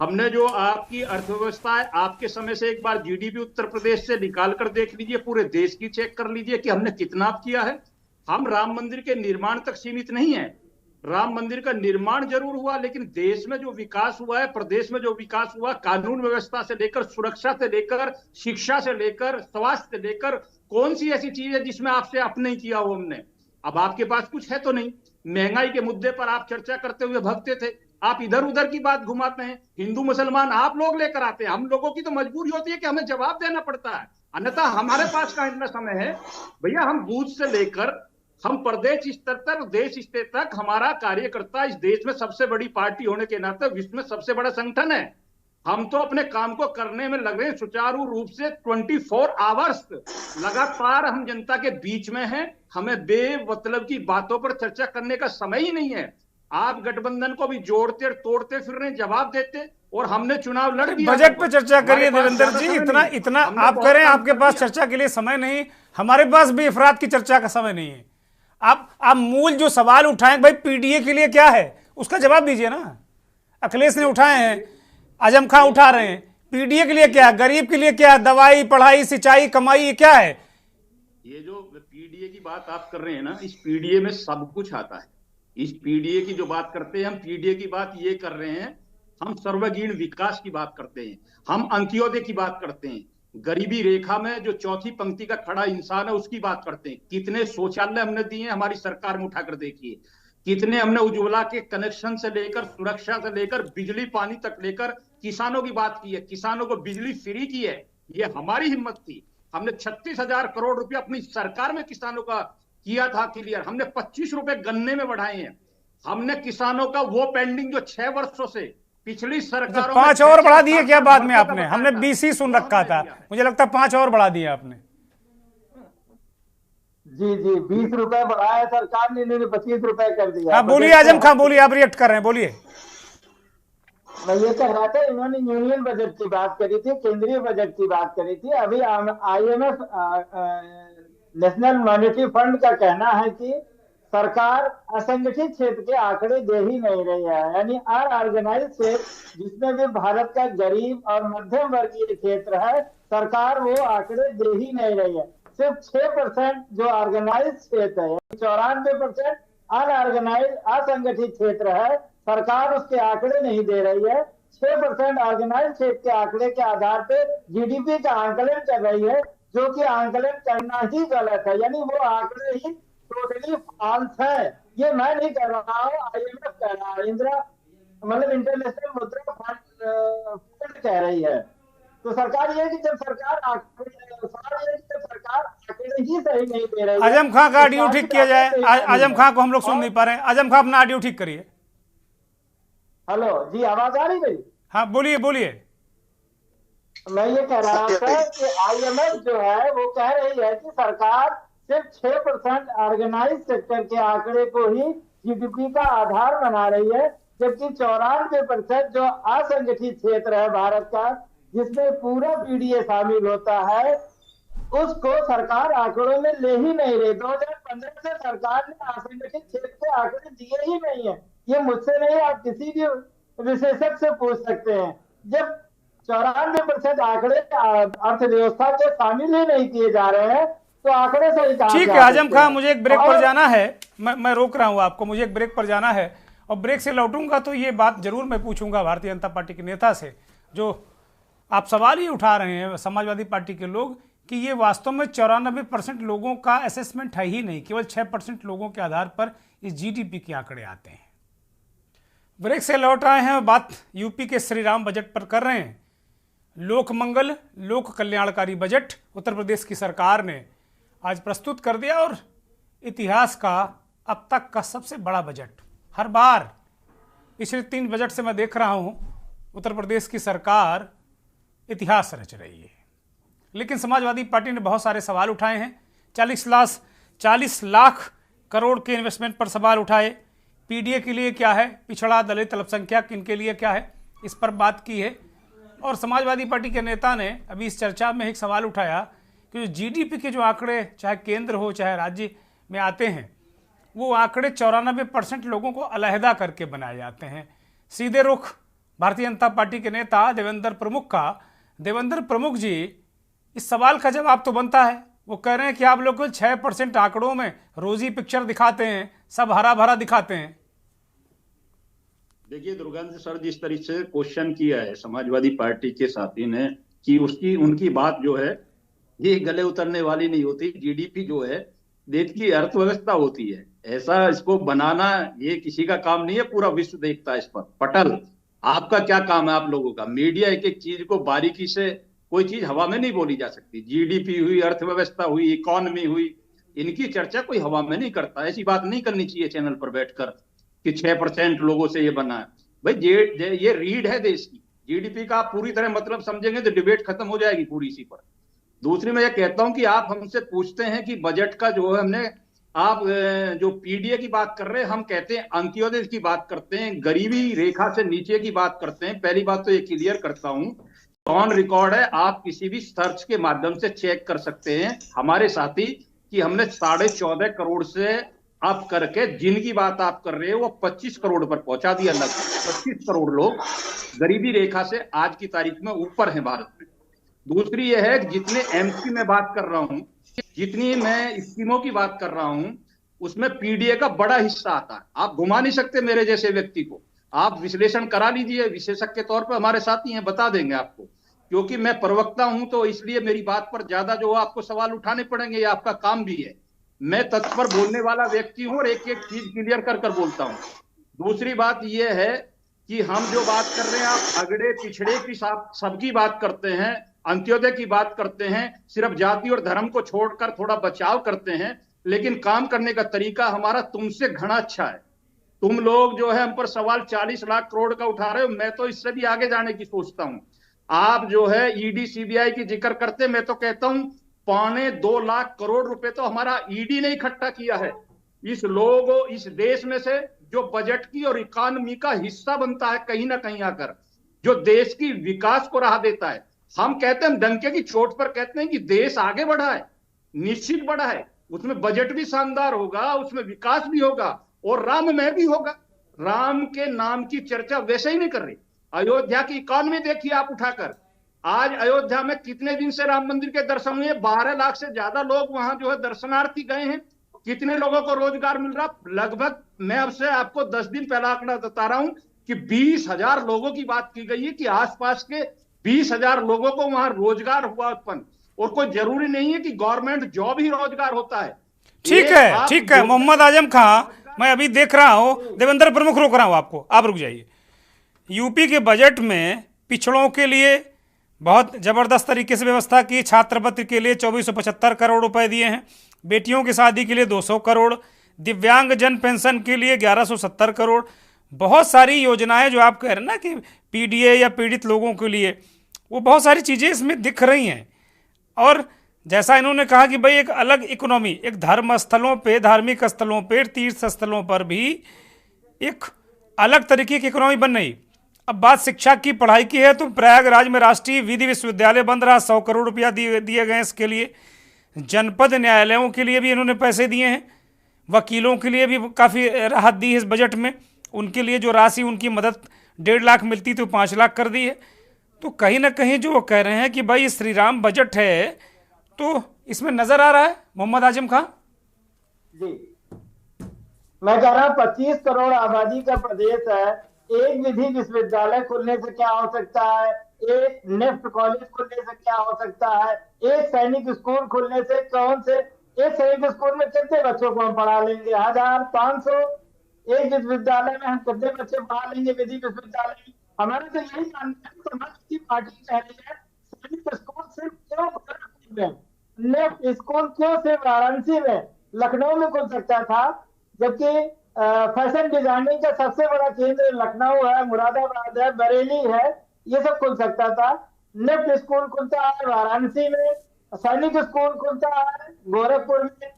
हमने जो आपकी अर्थव्यवस्था है, आपके समय से एक बार जीडीपी उत्तर प्रदेश से निकाल कर देख लीजिए, पूरे देश की चेक कर लीजिए कि हमने कितना किया है। हम राम मंदिर के निर्माण तक सीमित नहीं है, राम मंदिर का निर्माण जरूर हुआ, लेकिन देश में जो विकास हुआ है, प्रदेश में जो विकास हुआ, कानून व्यवस्था से लेकर, सुरक्षा से लेकर, शिक्षा से लेकर, स्वास्थ्य से लेकर, कौन सी ऐसी चीज है जिसमें आपसे अप नहीं किया हो हमने? अब आपके पास कुछ है तो नहीं। महंगाई के मुद्दे पर आप चर्चा करते हुए भगते थे, आप इधर उधर की बात घुमाते हैं। हिंदू मुसलमान आप लोग लेकर आते हैं, हम लोगों की तो मजबूरी होती है कि हमें जवाब देना पड़ता है, अन्यथा हमारे पास का इतना समय है भैया। हम बूथ से लेकर हम प्रदेश स्तर तक, देश स्तर तक, हमारा कार्यकर्ता इस देश में सबसे बड़ी पार्टी होने के नाते विश्व में सबसे बड़ा संगठन है। हम तो अपने काम को करने में लग रहे हैं सुचारू रूप से, 24 आवर्स लगातार हम जनता के बीच में हैं। हमें बेमतलब की बातों पर चर्चा करने का समय ही नहीं है। आप गठबंधन को भी जोड़ते तोड़ते फिर रहे, जवाब देते, और हमने चुनाव लड़ दिया। बजट पे चर्चा करिए देवेंद्र जी, इतना आप कह रहे हैं आपके पास चर्चा के लिए समय नहीं, हमारे पास भी अफराद की चर्चा का समय नहीं है। आप मूल जो सवाल उठाएं, भाई पीडीए के लिए क्या है, उसका जवाब दीजिए ना। अखिलेश ने उठाए हैं, आजम खान उठा रहे हैं, पीडीए के लिए क्या है, गरीब के लिए क्या है, दवाई, पढ़ाई, सिंचाई, कमाई, ये क्या है? ये जो पीडीए की बात आप कर रहे हैं ना, इस पीडीए में सब कुछ आता है। इस पीडीए की जो बात करते हैं हम, पीडीए की बात ये कर रहे हैं, हम सर्वगीण विकास की बात करते हैं, हम अंत्योदय की बात करते हैं, गरीबी रेखा में जो चौथी पंक्ति का खड़ा इंसान है उसकी बात करते हैं। कितने शौचालय हमने दिए हैं हमारी सरकार में, उठाकर देखिए। कितने हमने उज्ज्वला के कनेक्शन से लेकर, सुरक्षा से लेकर, बिजली पानी तक लेकर किसानों की बात की है, किसानों को बिजली फ्री की है। ये हमारी हिम्मत थी। हमने 36,000 करोड़ रुपया अपनी सरकार में किसानों का किया था क्लियर। हमने 25 रुपए गन्ने में बढ़ाए हैं। हमने किसानों का वो पेंडिंग जो 6 वर्षों से पिछली सरकारों 5 और बढ़ा दिए क्या बाद में आपने? हमने 20 ही सुन रखा था, मुझे लगता है 5 और बढ़ा दिए आपने। जी 20 रुपए बढ़ाया सरकार ने, इन्होंने 25 रुपए कर दिया। आप बोलिए आजम खान, बोलिए, आप रिएक्ट कर रहे हैं, बोलिए। मैं ये कह रहा था, इन्होंने यूनियन बजट की बात करी थी, केंद्रीय बजट की बात करी थी। अभी IMF, नेशनल मॉनेटरी फंड का कहना है कि सरकार असंगठित क्षेत्र के आंकड़े दे ही नहीं रही है, यानी अनऑर्गेनाइज्ड क्षेत्र जिसमें भी भारत का गरीब और मध्यम वर्गीय क्षेत्र है, सरकार वो आंकड़े दे ही नहीं रही है। सिर्फ 6% जो ऑर्गेनाइज्ड क्षेत्र है, 94% अनऑर्गेनाइज्ड असंगठित क्षेत्र है, सरकार उसके आंकड़े नहीं दे रही है। 6% ऑर्गेनाइज्ड क्षेत्र के आंकड़े के आधार पे जीडीपी का आंकलन कर रही है, जो कि आंकलन करना ही गलत है, यानी वो आंकड़े ही टोटली फॉल्स है। ये मैं नहीं कर रहा हूँ, IMF कह रहा है, इंटरनेशनल मुद्रा फंड कह रही है। तो सरकार ये कि जब सरकार सरकार आंकड़े ही सही नहीं दे रही है। आजम खां का ऑडियो ठीक किया जाए। आजम खां को हम लोग सुन नहीं पा रहे हैं। आजम खां अपना ऑडियो ठीक करिए। हेलो जी, आवाज आ रही मेरी? हाँ बोलिए बोलिए। मैं ये कह रहा था कि IMF जो है वो कह रही है कि सरकार सिर्फ 6% ऑर्गेनाइज सेक्टर के आंकड़े को ही GDP का आधार बना रही है, जबकि 94% जो असंगठित क्षेत्र है भारत का, जिसमें पूरा PDA शामिल होता है, उसको सरकार आंकड़ों में ले ही नहीं रही। 2015 से सरकार ने असंगठित क्षेत्र के आंकड़े दिए ही नहीं है। ये मुझसे नहीं, आप किसी भी विशेषज्ञ से पूछ सकते हैं। जब 94% आंकड़े अर्थव्यवस्था के शामिल ही नहीं किए जा रहे हैं तो आंकड़े सही कहां? ठीक है आजम खां, मुझे एक ब्रेक पर जाना है। मैं रोक रहा हूं आपको, मुझे एक ब्रेक पर जाना है और ब्रेक से लौटूंगा तो ये बात जरूर मैं पूछूंगा भारतीय जनता पार्टी के नेता से, जो आप सवाल ही उठा रहे हैं समाजवादी पार्टी के लोग कि ये वास्तव में 94% लोगों का असेसमेंट है ही नहीं, केवल 6% लोगों के आधार पर इस GDP के आंकड़े आते हैं। ब्रेक से लौट आए हैं और बात यूपी के श्रीराम बजट पर कर रहे हैं। लोक मंगल लोक कल्याणकारी बजट उत्तर प्रदेश की सरकार ने आज प्रस्तुत कर दिया और इतिहास का अब तक का सबसे बड़ा बजट। हर बार पिछले 3 बजट से मैं देख रहा हूं उत्तर प्रदेश की सरकार इतिहास रच रही है, लेकिन समाजवादी पार्टी ने बहुत सारे सवाल उठाए हैं। 40 लाख करोड़ के इन्वेस्टमेंट पर सवाल उठाए। PDA के लिए क्या है, पिछड़ा दलित अल्पसंख्यक इनके लिए क्या है, इस पर बात की है। और समाजवादी पार्टी के नेता ने अभी इस चर्चा में एक सवाल उठाया कि जो GDP के जो आंकड़े चाहे केंद्र हो चाहे राज्य में आते हैं, वो आंकड़े 94% लोगों को अलहदा करके बनाए जाते हैं। सीधे रुख भारतीय जनता पार्टी के नेता देवेंद्र प्रमुख का। देवेंद्र प्रमुख जी, इस सवाल का जवाब तो बनता है। वो कह रहे हैं कि आप लोग को 6% आंकड़ों में रोजी पिक्चर दिखाते हैं, सब हरा भरा दिखाते हैं। देखिए दुर्गांत सर, जिस तरीके से क्वेश्चन किया है समाजवादी पार्टी के साथी ने कि उनकी बात जो है ये गले उतरने वाली नहीं होती। GDP जो है देश की अर्थव्यवस्था होती है, ऐसा इसको बनाना ये किसी का काम नहीं है, पूरा विश्व देखता है इस पर। पटल आपका क्या काम है? आप लोगों का मीडिया एक एक चीज को बारीकी से, कोई चीज हवा में नहीं बोली जा सकती। GDP हुई, अर्थव्यवस्था हुई, इकोनॉमी हुई, इनकी चर्चा कोई हवा में नहीं करता। ऐसी बात नहीं करनी चाहिए चैनल पर बैठकर कि 6% लोगों से ये बना है। भाई ये रीढ़ है देश की। GDP का आप पूरी तरह मतलब समझेंगे तो डिबेट खत्म हो जाएगी पूरी इसी पर। दूसरी मैं ये कहता हूं कि आप हमसे पूछते हैं कि बजट का जो है हमने, आप जो PDA की बात कर रहे हैं, हम कहते हैं अंत्योदय की बात करते हैं, गरीबी रेखा से नीचे की बात करते हैं। पहली बात तो ये क्लियर करता हूं, ऑन रिकॉर्ड है, आप किसी भी सर्च के माध्यम से चेक कर सकते हैं हमारे साथी कि हमने 14.5 करोड़ से आप करके जिनकी बात आप कर रहे हो वो 25 करोड़ पर पहुंचा दिया। लगभग 25 करोड़ लोग गरीबी रेखा से आज की तारीख में ऊपर हैं भारत में। दूसरी यह है कि जितने एमसी में बात कर रहा हूं, जितनी मैं स्कीमों की बात कर रहा हूं, उसमें PDA का बड़ा हिस्सा आता है। आप घुमा नहीं सकते मेरे जैसे व्यक्ति को, आप विश्लेषण करा लीजिए, विशेषज्ञ के तौर पर हमारे साथी हैं, बता देंगे आपको। क्योंकि मैं प्रवक्ता हूं तो इसलिए मेरी बात पर ज्यादा जो आपको सवाल उठाने पड़ेंगे, ये आपका काम भी है। मैं तत्पर बोलने वाला व्यक्ति हूं और एक एक चीज क्लियर कर बोलता हूं। दूसरी बात यह है कि हम जो बात कर रहे हैं, आप अगड़े पिछड़े की सबकी बात करते हैं, अंत्योदय की बात करते हैं, सिर्फ जाति और धर्म को छोड़कर थोड़ा बचाव करते हैं, लेकिन काम करने का तरीका हमारा तुमसे घना अच्छा है। तुम लोग जो है हम पर सवाल 40 लाख करोड़ का उठा रहे हो, मैं तो इससे भी आगे जाने की सोचता हूं। आप जो है ED CBI की जिक्र करते, मैं तो कहता हूं 2.25 लाख करोड़ रुपए तो हमारा ED ने इकट्ठा किया है। इस देश में से जो बजट की और इकोनॉमी का हिस्सा बनता है कहीं ना कहीं आकर, जो देश की विकास को राह देता है। हम कहते हैं, डंके की चोट पर कहते हैं कि देश आगे बढ़ा है, निश्चित बढ़ा है, उसमें बजट भी शानदार होगा, उसमें विकास भी होगा और राम में भी होगा। राम के नाम की चर्चा वैसे ही नहीं कर रही। अयोध्या की इकोनॉमी देखिए आप उठाकर, आज अयोध्या में कितने दिन से राम मंदिर के दर्शन हुए, 12 लाख से ज्यादा लोग वहां जो है दर्शनार्थी गए हैं। कितने लोगों को रोजगार मिल रहा, लगभग मैं आपसे आपको 10 दिन पहला आंकड़ा बता रहा हूं कि 20,000 लोगों की बात की गई है कि आसपास के 20,000 लोगों को वहां रोजगार हुआ उत्पन्न। और कोई जरूरी नहीं है कि गवर्नमेंट जॉब ही रोजगार होता है। ठीक है मोहम्मद आजम खां, मैं अभी देख रहा हूं, देवेंद्र प्रमुख रोक रहा हूं आपको, आप रुक जाइए। यूपी के बजट में पिछड़ों के लिए बहुत जबरदस्त तरीके से व्यवस्था की। छात्रवृत्ति के लिए 2475 करोड़ रुपए दिए हैं, बेटियों की शादी के लिए 200 करोड़, दिव्यांग जन पेंशन के लिए 1170 करोड़। बहुत सारी योजनाएं जो आप कह रहे हैं ना कि पीडीए या पीड़ित लोगों के लिए, वो बहुत सारी चीज़ें इसमें दिख रही हैं। और जैसा इन्होंने कहा कि भाई एक अलग इकोनॉमी, एक धर्म स्थलों पे, धार्मिक स्थलों पे, तीर्थ स्थलों पर भी एक अलग तरीके की इकोनॉमी बन रही। अब बात शिक्षा की, पढ़ाई की है तो प्रयागराज में राष्ट्रीय विधि विश्वविद्यालय बन रहा, 100 करोड़ रुपया दिए गए इसके लिए। जनपद न्यायालयों के लिए भी इन्होंने पैसे दिए हैं, वकीलों के लिए भी काफ़ी राहत दी है इस बजट में। उनके लिए जो राशि उनकी मदद 1.5 लाख मिलती तो 5 लाख कर दी है। तो कहीं ना कहीं जो वो कह रहे हैं कि भाई श्री राम बजट है, तो इसमें नजर आ रहा है मोहम्मद आजम खान जी, मैं कह रहा हूँ 25 करोड़ आबादी का प्रदेश है, एक विधि विश्वविद्यालय खुलने से क्या हो सकता है, एक नेफ्ट कॉलेज खुलने से क्या हो सकता है, एक सैनिक स्कूल खुलने से एक सैनिक स्कूल में कितने बच्चों को हम पढ़ा लेंगे, 1500। एक विश्वविद्यालय में हम कितने बच्चे पढ़ा लेंगे, विधि विश्वविद्यालय में। हमारा तो यही मानना है, समाजवादी पार्टी कह रही है सैनिक स्कूल सिर्फ क्यों गोरखपुर में, नेफ्ट स्कूल क्यों सिर्फ वाराणसी में, लखनऊ में खुल सकता था, जबकि फैशन डिजाइनिंग का सबसे बड़ा केंद्र लखनऊ है, मुरादाबाद है, बरेली है, ये सब खुल सकता था। नेफ्ट स्कूल खुलता है वाराणसी में, सैनिक स्कूल खुलता है गोरखपुर में।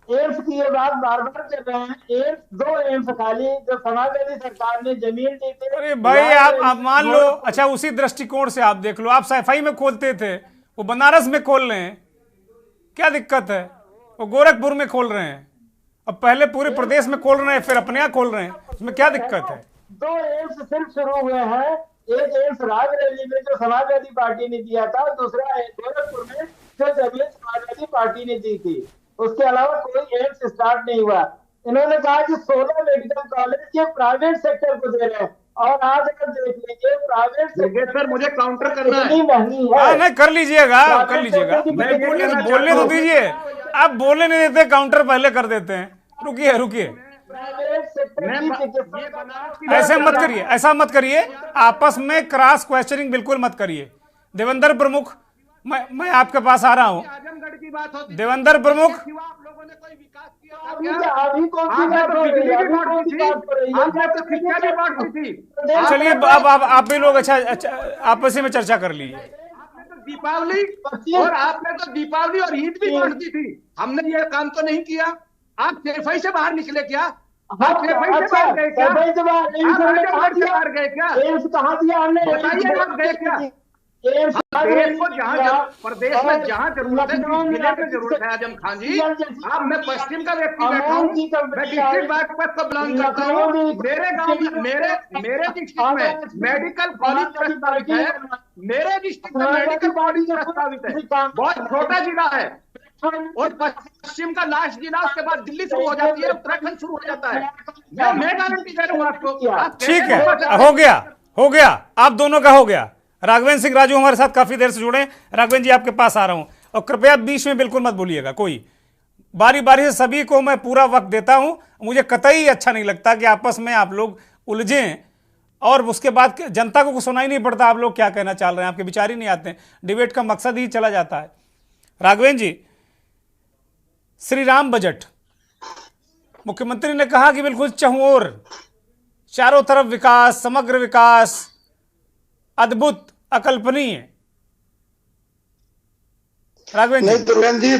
एम्स की ये बात बार बार कर रहे हैं, एम्स 2 एम्स खाली जो समाजवादी सरकार ने जमीन दी थी। अरे भाई आप मान लो, अच्छा उसी दृष्टिकोण से आप देख लो, आप सफाई में खोलते थे, वो बनारस में खोल रहे हैं, क्या दिक्कत है? वो गोरखपुर में खोल रहे हैं, अब पहले पूरे प्रदेश में खोल रहे हैं, फिर अपने यहाँ खोल रहे हैं, उसमें क्या दिक्कत है? 2 एम्स सिर्फ शुरू हुए हैं, एक एम्स रायबरेली में जो समाजवादी पार्टी ने दिया था, दूसरा गोरखपुर में जो जमीन समाजवादी पार्टी ने दी थी। उसके अलावा कोई एम्स स्टार्ट नहीं हुआ। इन्होंने कहा कि 16 मेडिकल कॉलेज ये प्राइवेट सेक्टर को दे रहे हैं, और आज अगर देख लीजिए प्राइवेट सेक्टर, सर मुझे काउंटर करना है। महंगी है। नहीं कर लीजिएगा, कर लीजिएगा, बोलने तो दीजिए, आप बोलने नहीं देते, काउंटर पहले कर देते हैं। रुकिए ऐसे मत करिए, ऐसा मत करिए, आपस में क्रॉस क्वेश्चनिंग बिल्कुल मत करिए। देवेंद्र प्रमुख, मैं आपके पास आ रहा हूँ। आजमगढ़ की बात होती, देवेंद्र प्रमुख, आप लोगों ने कोई विकास किया था? चलिए अब आप भी लोग अच्छा आपस में चर्चा कर लीजिए। दीपावली और आपने तो दीपावली और ईद भी बांट दी थी, हमने ये काम तो नहीं किया। आप सेफाई से बाहर निकले क्या? आप सेफाई से बाहर गए क्या? आप बाहर गए क्या? कहाँ दिया हमने? बताइए आप गए क्या? देश को जहाँ प्रदेश में जहाँ जरूरत है, जिले में जरूरत है आजम खान जी। अब मैं पश्चिम का व्यक्ति बैठा हूँ, मैं डिस्ट्रिक्ट बागपत को बिलोंग करता हूँ। मेरे गांव में, मेरे डिस्ट्रिक्ट में मेडिकल कॉलेज प्रस्तावित है, मेरे डिस्ट्रिक्ट में मेडिकल कॉलेज प्रस्तावित है। बहुत छोटा जिला है, और पश्चिम का लास्ट जिला, उसके बाद दिल्ली शुरू हो जाती है, उत्तराखंड शुरू हो जाता है। मैं गारंटी दे रहा हूँ आपको। ठीक है, हो गया, आप दोनों का हो गया। राघवेंद्र सिंह राजू हमारे साथ काफी देर से जुड़े। राघवेंद्र जी आपके पास आ रहा हूं, और कृपया बीच में बिल्कुल मत बोलिएगा, कोई बारी बारी से सभी को मैं पूरा वक्त देता हूं। मुझे कतई अच्छा नहीं लगता कि आपस में आप लोग उलझें और उसके बाद जनता को सुनाई नहीं पड़ता आप लोग क्या कहना चाह रहे हैं, आपके विचार ही नहीं आते हैं, डिबेट का मकसद ही चला जाता है। राघवेंद्र जी, श्री राम बजट, मुख्यमंत्री ने कहा कि बिल्कुल चहुओर, चारों तरफ विकास, समग्र विकास, अद्भुत, अकल्पनीय। राघवेंद्र नहीं दुर्गेंद्र जी,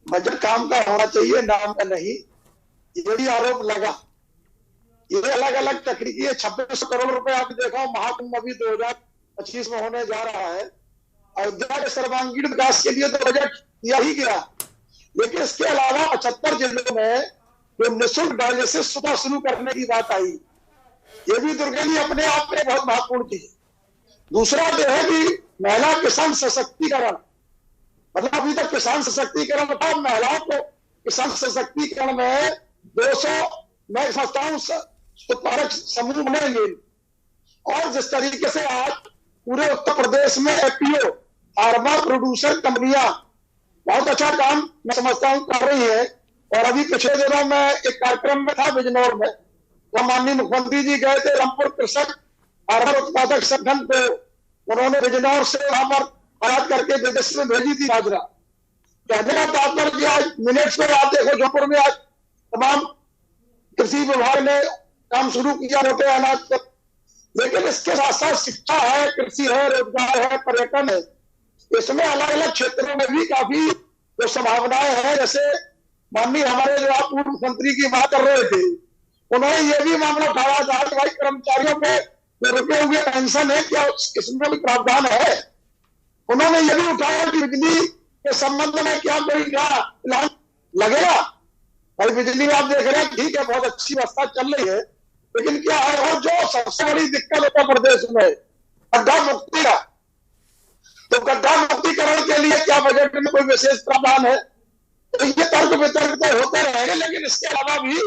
बजट काम का होना चाहिए, नाम का नहीं। यही आरोप लगा, ये अलग अलग तकनीकी 2600 करोड़ रुपए आप देखो, महाकुंभ अभी 2025 में होने जा रहा है। अयोध्या के सर्वांगीण विकास के लिए तो बजट दिया ही गया, लेकिन इसके अलावा 75 जिलों में जो निःशुल्क डायलिसिस सुबह शुरू करने की बात आई, ये भी दुर्गेंद्र जी अपने आप में बहुत महत्वपूर्ण थी। दूसरा जो है कि महिला किसान सशक्तिकरण, मतलब अभी तक किसान सशक्तिकरण था, महिलाओं को किसान सशक्तिकरण में 200 मैं समझता हूँ उत्पादक समूह बनेंगे। और जिस तरीके से आज पूरे उत्तर प्रदेश में एपीओ, फार्मा प्रोड्यूसर कंपनियां बहुत अच्छा काम मैं समझता हूँ कर रही है। और अभी पिछले दिनों में एक कार्यक्रम में था बिजनौर में, तो माननीय मुख्यमंत्री जी गए थे, रामपुर कृषक फार्मा उत्पादक संगठन को उन्होंने बिजनौर से वहां पर आयात करके विदेश में भेजी थी बाजरा। कहने का तात्पर्य आज मिनट्स में आप देखो जौनपुर में आज तमाम कृषि विभाग ने काम शुरू किया मोटे अनाज पर। लेकिन इसके साथ साथ शिक्षा है, कृषि है, रोजगार है, पर्यटन है, इसमें अलग अलग क्षेत्रों में भी काफी जो संभावनाएं हैं। जैसे माननीय हमारे जो आप पूर्व मंत्री की बात कर रहे थे, उन्होंने ये भी मामला उठाया था कि भाई कर्मचारियों के जो रुके हुए पेंशन है क्या इसमें भी प्रावधान है। उन्होंने ये भी उठाया कि बिजली के संबंध में क्या कोई प्लान लगेगा। भाई बिजली आप देख रहे हैं, ठीक है, बहुत अच्छी व्यवस्था चल रही है, लेकिन क्या है और जो सबसे बड़ी दिक्कत उत्तर प्रदेश में गड्ढा मुक्ति का, तो गड्ढा मुक्तिकरण के लिए क्या बजट में कोई विशेष प्रावधान है? तो ये तर्क वितर्क तो होते रहेंगे, लेकिन इसके अलावा भी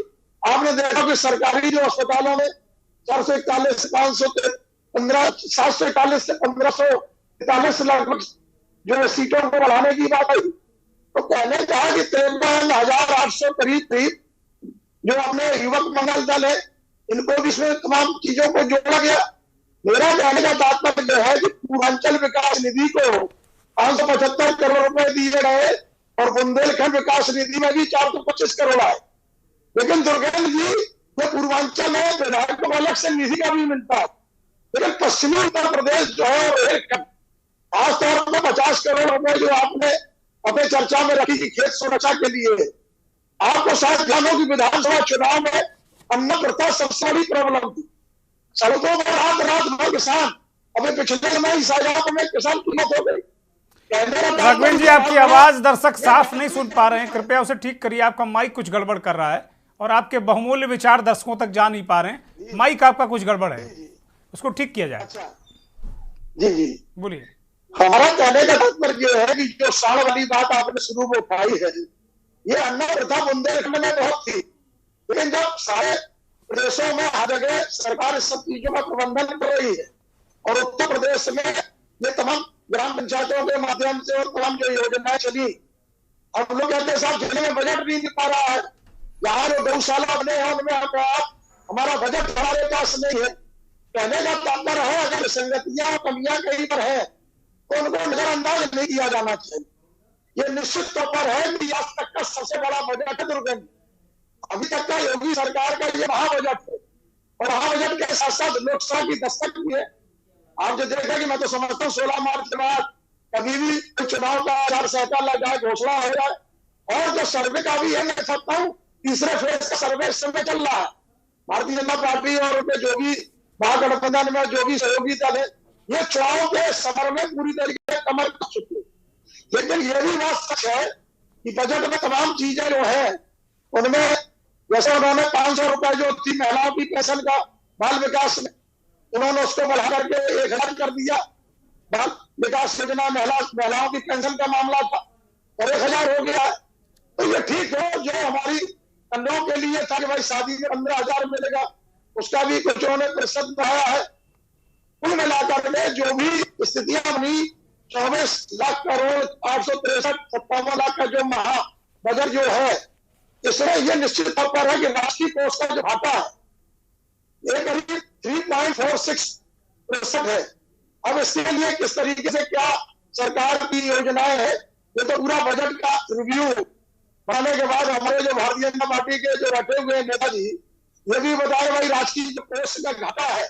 आपने देखा कि सरकारी जो अस्पतालों में 441 से 515 741 से 1543 लगभग जो सीटों को बढ़ाने की बात आई, तो कहने कहा कि 53,800 करीब जो अपने युवक मंगल दल है इनको भी इसमें तमाम चीजों को जोड़ा गया। मेरा कहने का तात्पर्य है कि पूर्वांचल विकास निधि को 575 करोड़ रुपए दिए गए और बुंदेलखंड विकास निधि में भी 425 करोड़ आए। लेकिन दुर्गेंद्र जी, ये पूर्वांचल में विधायक को अलग से निधि का भी मिलता है, लेकिन पश्चिमी उत्तर प्रदेश जो है खासतौर पर 50 करोड़ रुपए जो आपने अपने चर्चा में रखी कि खेत सुरक्षा के लिए, आपको शायद ध्यान हो कि विधानसभा चुनाव में अन्न प्रथा सबसे बड़ी प्रॉब्लम थी। सड़कों पर रात भर किसान, अभी पिछले में इस में किसान कीमत हो गई। राघवेंद्र जी, आपकी आवाज दर्शक साफ नहीं सुन पा रहे हैं, कृपया उसे ठीक करिए। आपका माइक कुछ गड़बड़ कर रहा है और आपके बहुमूल्य विचार दर्शकों तक जा नहीं पा रहे हैं। माइक आपका कुछ गड़बड़ है, उसको ठीक किया जाए। अच्छा जी जी बोलिए। हमारा कहने का तात्पर्य है कि जो साल वाली बात आपने शुरू में उठाई है, ये अन्न प्रथा बुंदेलखंड में बहुत थी, लेकिन जब सारे प्रदेशों में हर जगह सरकार इस सब चीजों का प्रबंधन कर रही है और उत्तर प्रदेश में ये तमाम ग्राम पंचायतों के माध्यम से और तमाम जो योजनाएं चली, हम लोग कहते हैं साहब जिले में बजट नहीं मिल पा रहा है, यहाँ जो गौशाला बने हैं उनमें हमारा बजट हमारे पास नहीं है। कहने का तात्पर्य है अगर संगतियां और कमियां कहीं पर है तो उनको नजरअंदाज नहीं किया जाना चाहिए। ये निश्चित तौर पर है कि आज तक का सबसे बड़ा बजट है दुर्गेंद्र, अभी तक का योगी सरकार का ये महाबजट है और महाबजट के साथ साथ लोकसभा की दस्तक भी है। आप जो देखा कि मैं तो समझता हूँ 16 मार्च के बाद कभी भी चुनाव का आचार संहिता लग जाए, घोषणा हो जाए, और जो सर्वे का भी है मैं सकता हूँ तीसरे फेज का सर्वे इस समय चल रहा है। भारतीय जनता पार्टी और उनके जो भी महागठबंधन में जो भी सहयोगी दल है, ये चुनाव के सफर में पूरी तरीके से कमर कर चुके। लेकिन ये भी बात सच है कि बजट में तमाम चीजें जो है उनमें, जैसे उन्होंने 500 रुपए जो थी महिलाओं की पेंशन का बाल विकास में, उन्होंने उसको बढ़ा करके 1000 कर दिया। बाल विकास योजना महिलाओं की पेंशन का मामला था और 1000 हो गया। तो ये ठीक है, जो हमारी कन्याओं के लिए था कि भाई शादी में 15,000 मिलेगा, उसका भी कुछ उन्होंने प्रतिशत बढ़ाया है। कुल मिलाकर के जो भी स्थितियां बनी, 24 लाख करोड़ 863 लाख का जो महा बजट जो है, इसमें यह निश्चित तौर पर है कि राष्ट्रीय कोष का जो घाटा है ये करीब 3.46% है। अब इसके लिए किस तरीके से क्या सरकार की योजनाएं है, ये तो पूरा बजट का रिव्यू बनाने के बाद हमारे जो भारतीय जनता पार्टी के जो बैठे हुए नेताजी ये भी बताए भाई राष्ट्रीय जो कोष का घाटा है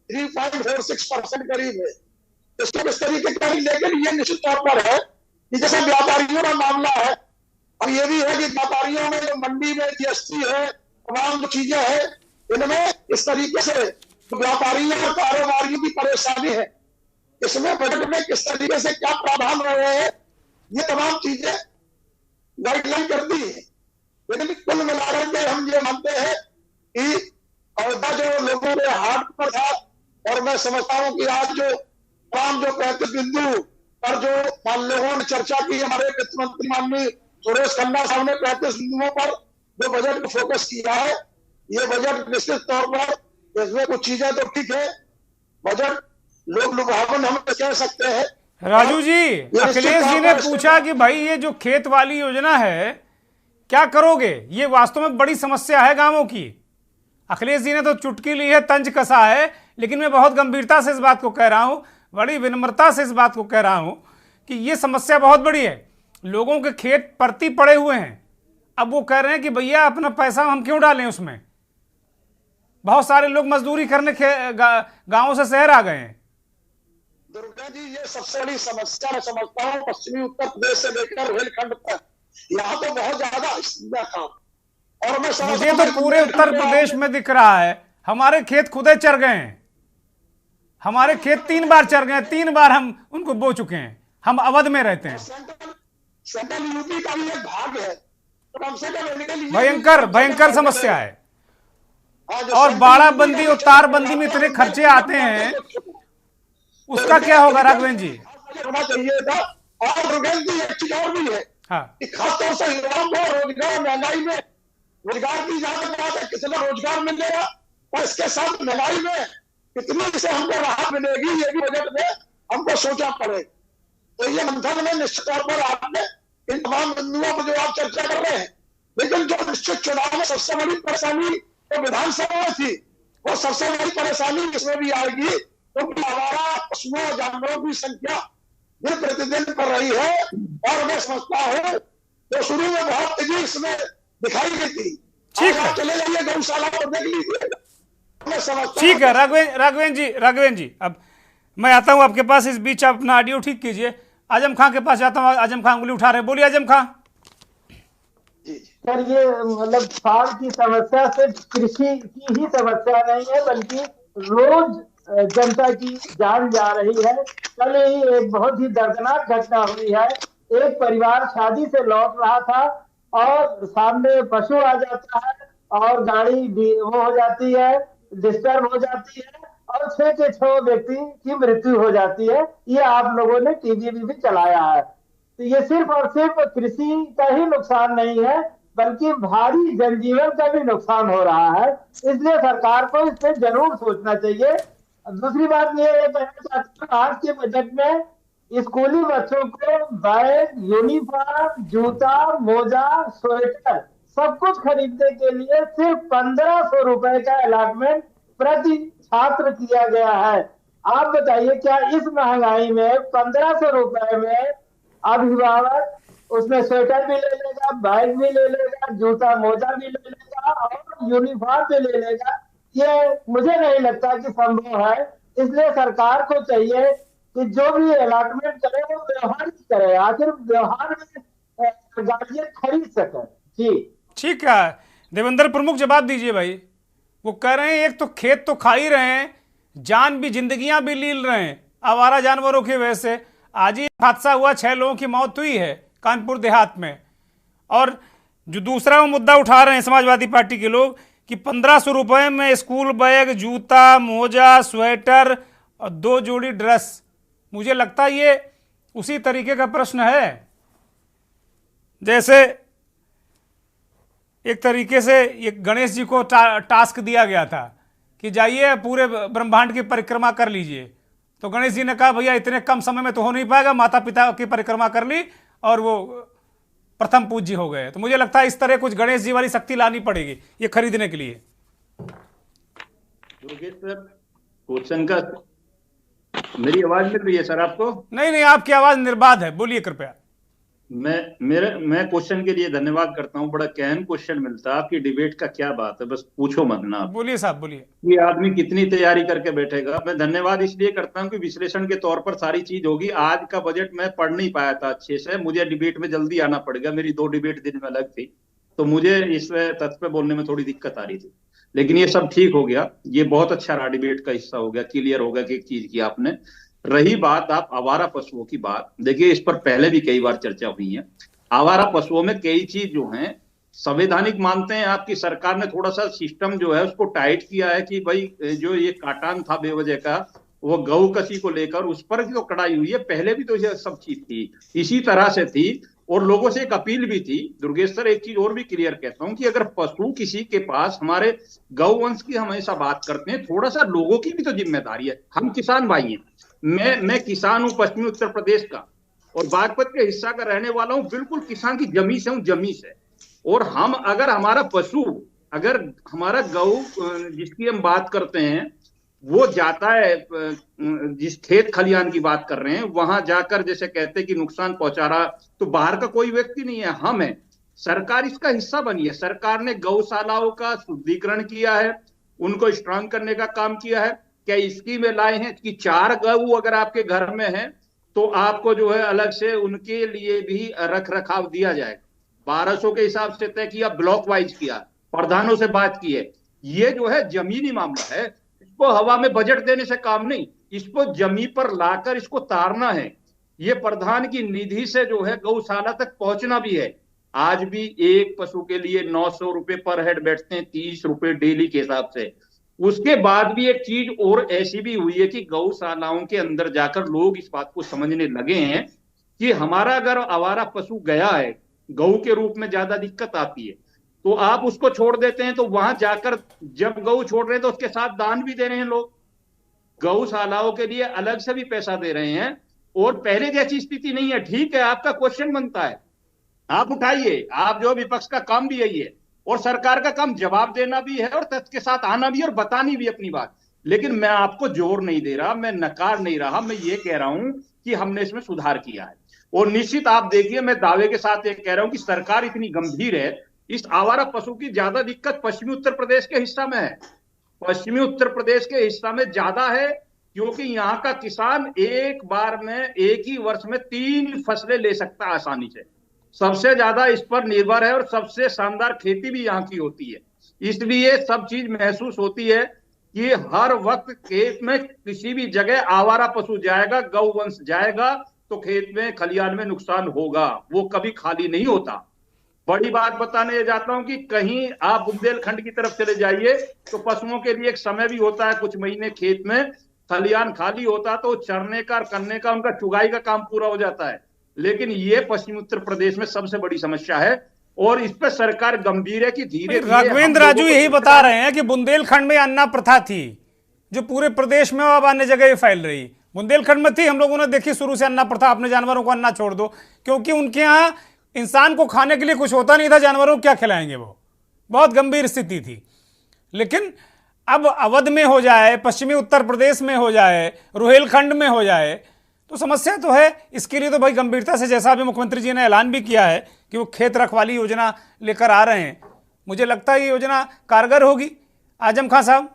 3.46% करीब है, इसको किस तरीके का। लेकिन ये निश्चित तौर पर है कि जैसे व्यापारियों का मामला है, अब ये भी है कि व्यापारियों में जो मंडी में जीएसटी है, तमाम जो चीजें हैं, इनमें इस तरीके से व्यापारियों और कारोबारियों की परेशानी है, इसमें बजट में किस तरीके से क्या प्रावधान रहे हैं, ये तमाम चीजें गाइडलाइन करती है। लेकिन कुल मिलाकर के हम ये मानते हैं कि औहदा जो लोगों के हाथ पर था, और मैं समझता हूं कि आज जो तमाम जो 35 बिंदु पर जो मान लोगों ने चर्चा की, हमारे वित्त मंत्री माननीय सुरेश खन्ना साहब ने 35 बिंदुओं पर जो बजट को फोकस किया है, ये बजट निश्चित तौर पर इसमें कुछ चीजें तो ठीक है, बजट लोग लुभावन हम कह सकते हैं। राजू जी, अखिलेश जी ने पूछा कि भाई ये जो खेत वाली योजना है क्या करोगे, ये वास्तव में बड़ी समस्या है गांवों की। अखिलेश जी ने तो चुटकी ली है, तंज कसा है, लेकिन मैं बहुत गंभीरता से इस बात को कह रहा हूं। बड़ी विनम्रता से इस बात को कह रहा हूं कि ये समस्या बहुत बड़ी है। लोगों के खेत परती पड़े हुए हैं, अब वो कह रहे हैं कि भैया अपना पैसा हम क्यों डालें उसमें। बहुत सारे लोग मजदूरी करने गांवों से शहर आ गए हैं। दुर्गा जी, ये सबसे बड़ी समस्या मैं समझता हूँ पश्चिमी उत्तर प्रदेश से लेकर रेलखंड तक, यहाँ तो बहुत ज्यादा काम। और मैं मुझे तो पूरे उत्तर प्रदेश में दिख रहा है, हमारे खेत खुदे चर गए हैं। हमारे खेत 3 बार चर गए, 3 बार हम उनको बो चुके हैं। हम अवध में रहते हैं। सेंट्रल यूपी का भी एक भाग है, तो कम से कम भयंकर समस्या है। और बाड़ाबंदी और तारबंदी में इतने खर्चे आते हैं, उसका क्या होगा राघवेंद्र जी? होना चाहिए था। और राघवेंद्र जी, एक चीज और भी है, कि खासतौर से युवाओं को रोजगार, महंगाई में रोजगार की ज्यादा बात है, किसी को रोजगार मिलेगा और इसके साथ महंगाई में कितनी से हमको राहत मिलेगी, ये भी बजट में हमको सोचना पड़े। तो ये मंथन में निश्चित तौर पर आपने इन तमाम बिंदुओं पर जो आप चर्चा कर रहे हैं, लेकिन जो निश्चित चुनाव में सबसे बड़ी परेशानी तो विधानसभा में थी, वो सबसे बड़ी परेशानी इसमें भी आएगी, क्योंकि आवारा पशुओं जानवरों की संख्या दिन प्रतिदिन बढ़ रही है। और मैं समझता हूँ तो शुरू में बहुत तेजी इसमें दिखाई गई थी। ठीक है, चले जाइए गौशाला को देख लीजिए। ठीक है राघवेंद्र जी, अब मैं आता हूं आपके पास। इस बीच आप अपना ऑडियो ठीक कीजिए। आजम खां के पास जाता हूं। आजम खां उंगली उठा रहे हैं, बोलिए आजम खां। सर, ये मतलब फार्म की समस्या सिर्फ कृषि की ही समस्या नहीं है, बल्कि रोज जनता की जान जा रही है। कल ही एक बहुत ही दर्दनाक घटना हुई है। एक परिवार शादी से लौट रहा था और सामने पशु आ जाता है और गाड़ी वो हो जाती है, डिस्टर्ब हो जाती है और 6 के 6 व्यक्ति की मृत्यु हो जाती है। ये आप लोगों ने टीवी भी चलाया है। तो ये सिर्फ और सिर्फ कृषि का ही नुकसान नहीं है, बल्कि भारी जनजीवन का भी नुकसान हो रहा है। इसलिए सरकार को इस पर जरूर सोचना चाहिए। दूसरी बात ये कहना चाहता हूँ, आज के बजट में स्कूली बच्चों को बैग, यूनिफॉर्म, जूता, मोजा, स्वेटर सब कुछ खरीदने के लिए सिर्फ 1500 रुपए का अलॉटमेंट प्रति छात्र किया गया है। आप बताइए, क्या इस महंगाई में 1500 रुपए में अभिभावक उसमें स्वेटर भी ले लेगा, बैग भी ले लेगा, जूता मोजा भी ले लेगा और यूनिफॉर्म भी ले लेगा? ये मुझे नहीं लगता कि संभव है। इसलिए सरकार को चाहिए कि जो भी अलॉटमेंट करे वो व्यवहार करे, आखिर व्यवहार में गाड़ियां खरीद सके। जी ठीक है, देवेंद्र प्रमुख जवाब दीजिए भाई। वो कह रहे हैं एक तो खेत तो खा ही रहे हैं, जान भी, जिंदगियां भी लील रहे हैं आवारा जानवरों की वजह से। आज ही हादसा हुआ, 6 लोगों की मौत हुई है कानपुर देहात में। और जो दूसरा वो मुद्दा उठा रहे हैं समाजवादी पार्टी के लोग कि 1500 रुपए में स्कूल बैग, जूता, मोजा, स्वेटर और 2 जोड़ी ड्रेस। मुझे लगता है ये उसी तरीके का प्रश्न है जैसे एक तरीके से ये गणेश जी को टास्क दिया गया था कि जाइए पूरे ब्रह्मांड की परिक्रमा कर लीजिए। तो गणेश जी ने कहा भैया इतने कम समय में तो हो नहीं पाएगा, माता पिता की परिक्रमा कर ली और वो प्रथम पूज्य हो गए। तो मुझे लगता है इस तरह कुछ गणेश जी वाली शक्ति लानी पड़ेगी ये खरीदने के लिए। क्वेश्चन का मेरी आवाज मिल रही है सर आपको? नहीं, आपकी आवाज निर्बाध है, बोलिए कृपया। मैं क्वेश्चन के लिए धन्यवाद करता हूं। बड़ा गहन क्वेश्चन मिलता है। आपकी डिबेट का क्या बात है, बस पूछो मत ना। बोलिए साहब, बोलिए। ये आदमी कितनी तैयारी करके बैठेगा। मैं धन्यवाद इसलिए करता हूं कि विश्लेषण के तौर पर सारी चीज होगी। आज का बजट मैं पढ़ नहीं पाया था अच्छे से, मुझे डिबेट में जल्दी आना पड़ गया। मेरी 2 डिबेट दिन में अलग थी, तो मुझे इस तथ्य पे बोलने में थोड़ी दिक्कत आ रही थी। लेकिन ये सब ठीक हो गया, ये बहुत अच्छा रहा, डिबेट का हिस्सा हो गया, क्लियर हो गया कि एक चीज की आपने। रही बात आप आवारा पशुओं की बात, देखिए इस पर पहले भी कई बार चर्चा हुई है। आवारा पशुओं में कई चीज जो हैं संवैधानिक मानते हैं। आपकी सरकार ने थोड़ा सा सिस्टम जो है उसको टाइट किया है कि भाई जो ये काटान था बेवजह का, वो गऊ कसी को लेकर उस पर जो कड़ाई हुई है, पहले भी तो ये सब चीज थी, इसी तरह से थी। और लोगों से एक अपील भी थी। दुर्गेश सर, एक चीज और भी क्लियर कहता हूं कि अगर पशु किसी के पास, हमारे गौ वंश की हमेशा बात करते हैं, थोड़ा सा लोगों की भी तो जिम्मेदारी है। हम किसान भाई हैं, मैं किसान हूं पश्चिमी उत्तर प्रदेश का और बागपत के हिस्सा का रहने वाला हूं, बिल्कुल किसान की जमी से हूं, जमी से। और हम अगर हमारा पशु, अगर हमारा गौ जिसकी हम बात करते हैं, वो जाता है जिस खेत खलियान की बात कर रहे हैं वहां जाकर जैसे कहते हैं कि नुकसान पहुंचा रहा, तो बाहर का कोई व्यक्ति नहीं है, हम है। सरकार इसका हिस्सा बनी है। सरकार ने गौशालाओं का शुद्धिकरण किया है, उनको स्ट्रांग करने का काम किया है। क्या स्कीमें लाए हैं कि 4 गऊ अगर आपके घर में है तो आपको जो है अलग से उनके लिए भी रख रखाव दिया जाएगा। 1200 के हिसाब से तय किया, ब्लॉक वाइज किया, प्रधानों से बात की है। ये जो है जमीनी मामला है, इसको हवा में बजट देने से काम नहीं, इसको जमीन पर लाकर इसको तारना है। ये प्रधान की निधि से जो है गौशाला तक पहुंचना भी है। आज भी एक पशु के लिए 900 रुपए पर हेड बैठते हैं, 30 रुपए डेली के हिसाब से। उसके बाद भी एक चीज और ऐसी भी हुई है कि गौशालाओं के अंदर जाकर लोग इस बात को समझने लगे हैं कि हमारा अगर आवारा पशु गया है, गऊ के रूप में ज्यादा दिक्कत आती है, तो आप उसको छोड़ देते हैं, तो वहां जाकर जब गऊ छोड़ रहे हैं तो उसके साथ दान भी दे रहे हैं लोग, गौशालाओं के लिए अलग से भी पैसा दे रहे हैं, और पहले जैसी स्थिति नहीं है। ठीक है, आपका क्वेश्चन बनता है, आप उठाइए, आप जो विपक्ष का काम भी यही है, और सरकार का काम जवाब देना भी है और तथ्य के साथ आना भी और बतानी भी अपनी बात। लेकिन मैं आपको जोर नहीं दे रहा, मैं नकार नहीं रहा, मैं ये कह रहा हूं कि हमने इसमें सुधार किया है। और निश्चित आप देखिए, मैं दावे के साथ ये कह रहा हूं कि सरकार इतनी गंभीर है, इस आवारा पशु की ज्यादा दिक्कत पश्चिमी उत्तर प्रदेश के हिस्सा में है। पश्चिमी उत्तर प्रदेश के हिस्सा में ज्यादा है, क्योंकि यहाँ का किसान एक बार में एक ही वर्ष में 3 फसलें ले सकता है आसानी से, सबसे ज्यादा इस पर निर्भर है, और सबसे शानदार खेती भी यहाँ की होती है। इसलिए सब चीज महसूस होती है कि हर वक्त खेत में किसी भी जगह आवारा पशु जाएगा, गौवंश जाएगा, तो खेत में खलियान में नुकसान होगा, वो कभी खाली नहीं होता। बड़ी बात बताने जाता हूं कि कहीं आप बुंदेलखंड की तरफ चले जाइए तो पशुओं के लिए एक समय भी होता है, कुछ महीने खेत में खलियान खाली होता तो चरने का, करने का, उनका चुगाई का काम पूरा हो जाता है। लेकिन ये पश्चिम उत्तर प्रदेश में सबसे बड़ी समस्या है, और इस पर सरकार गंभीर है कि धीरे धीरे। राघवेंद्र राजू यही बता रहे हैं कि बुंदेलखंड में अन्ना प्रथा थी जो पूरे प्रदेश में अब अन्य जगह भी फैल रही। बुंदेलखंड में थी, हम लोगों ने देखी शुरू से अन्ना प्रथा, अपने जानवरों को अन्ना छोड़ दो, क्योंकि उनके यहाँ इंसान को खाने के लिए कुछ होता नहीं था, जानवरों को क्या खिलाएंगे, वो बहुत गंभीर स्थिति थी। लेकिन अब अवध में हो जाए, पश्चिमी उत्तर प्रदेश में हो जाए, रुहेलखंड में हो जाए, तो समस्या तो है। इसके लिए तो भाई गंभीरता से, जैसा अभी मुख्यमंत्री जी ने ऐलान भी किया है कि वो खेत रखवाली योजना लेकर आ रहे हैं, मुझे लगता है ये योजना कारगर होगी। आजम खान साहब,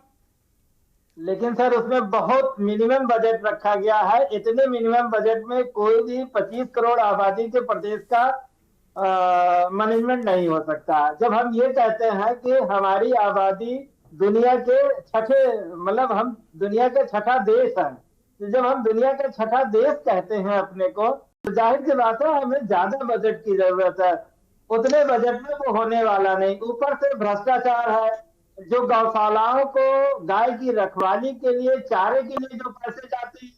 लेकिन सर उसमें बहुत मिनिमम बजट रखा गया है। इतने मिनिमम बजट में कोई भी 25 करोड़ आबादी के प्रदेश का मैनेजमेंट नहीं हो सकता। जब हम ये कहते हैं कि हमारी आबादी दुनिया के छठे, मतलब हम दुनिया का छठा देश है, तो जब हम दुनिया का छठा देश कहते हैं अपने को, तो जाहिर सी बात है हमें ज्यादा बजट की जरूरत है। उतने बजट में वो होने वाला नहीं। ऊपर से भ्रष्टाचार है, जो गौशालाओं को गाय की रखवाली के लिए, चारे के लिए जो पैसे जाते हैं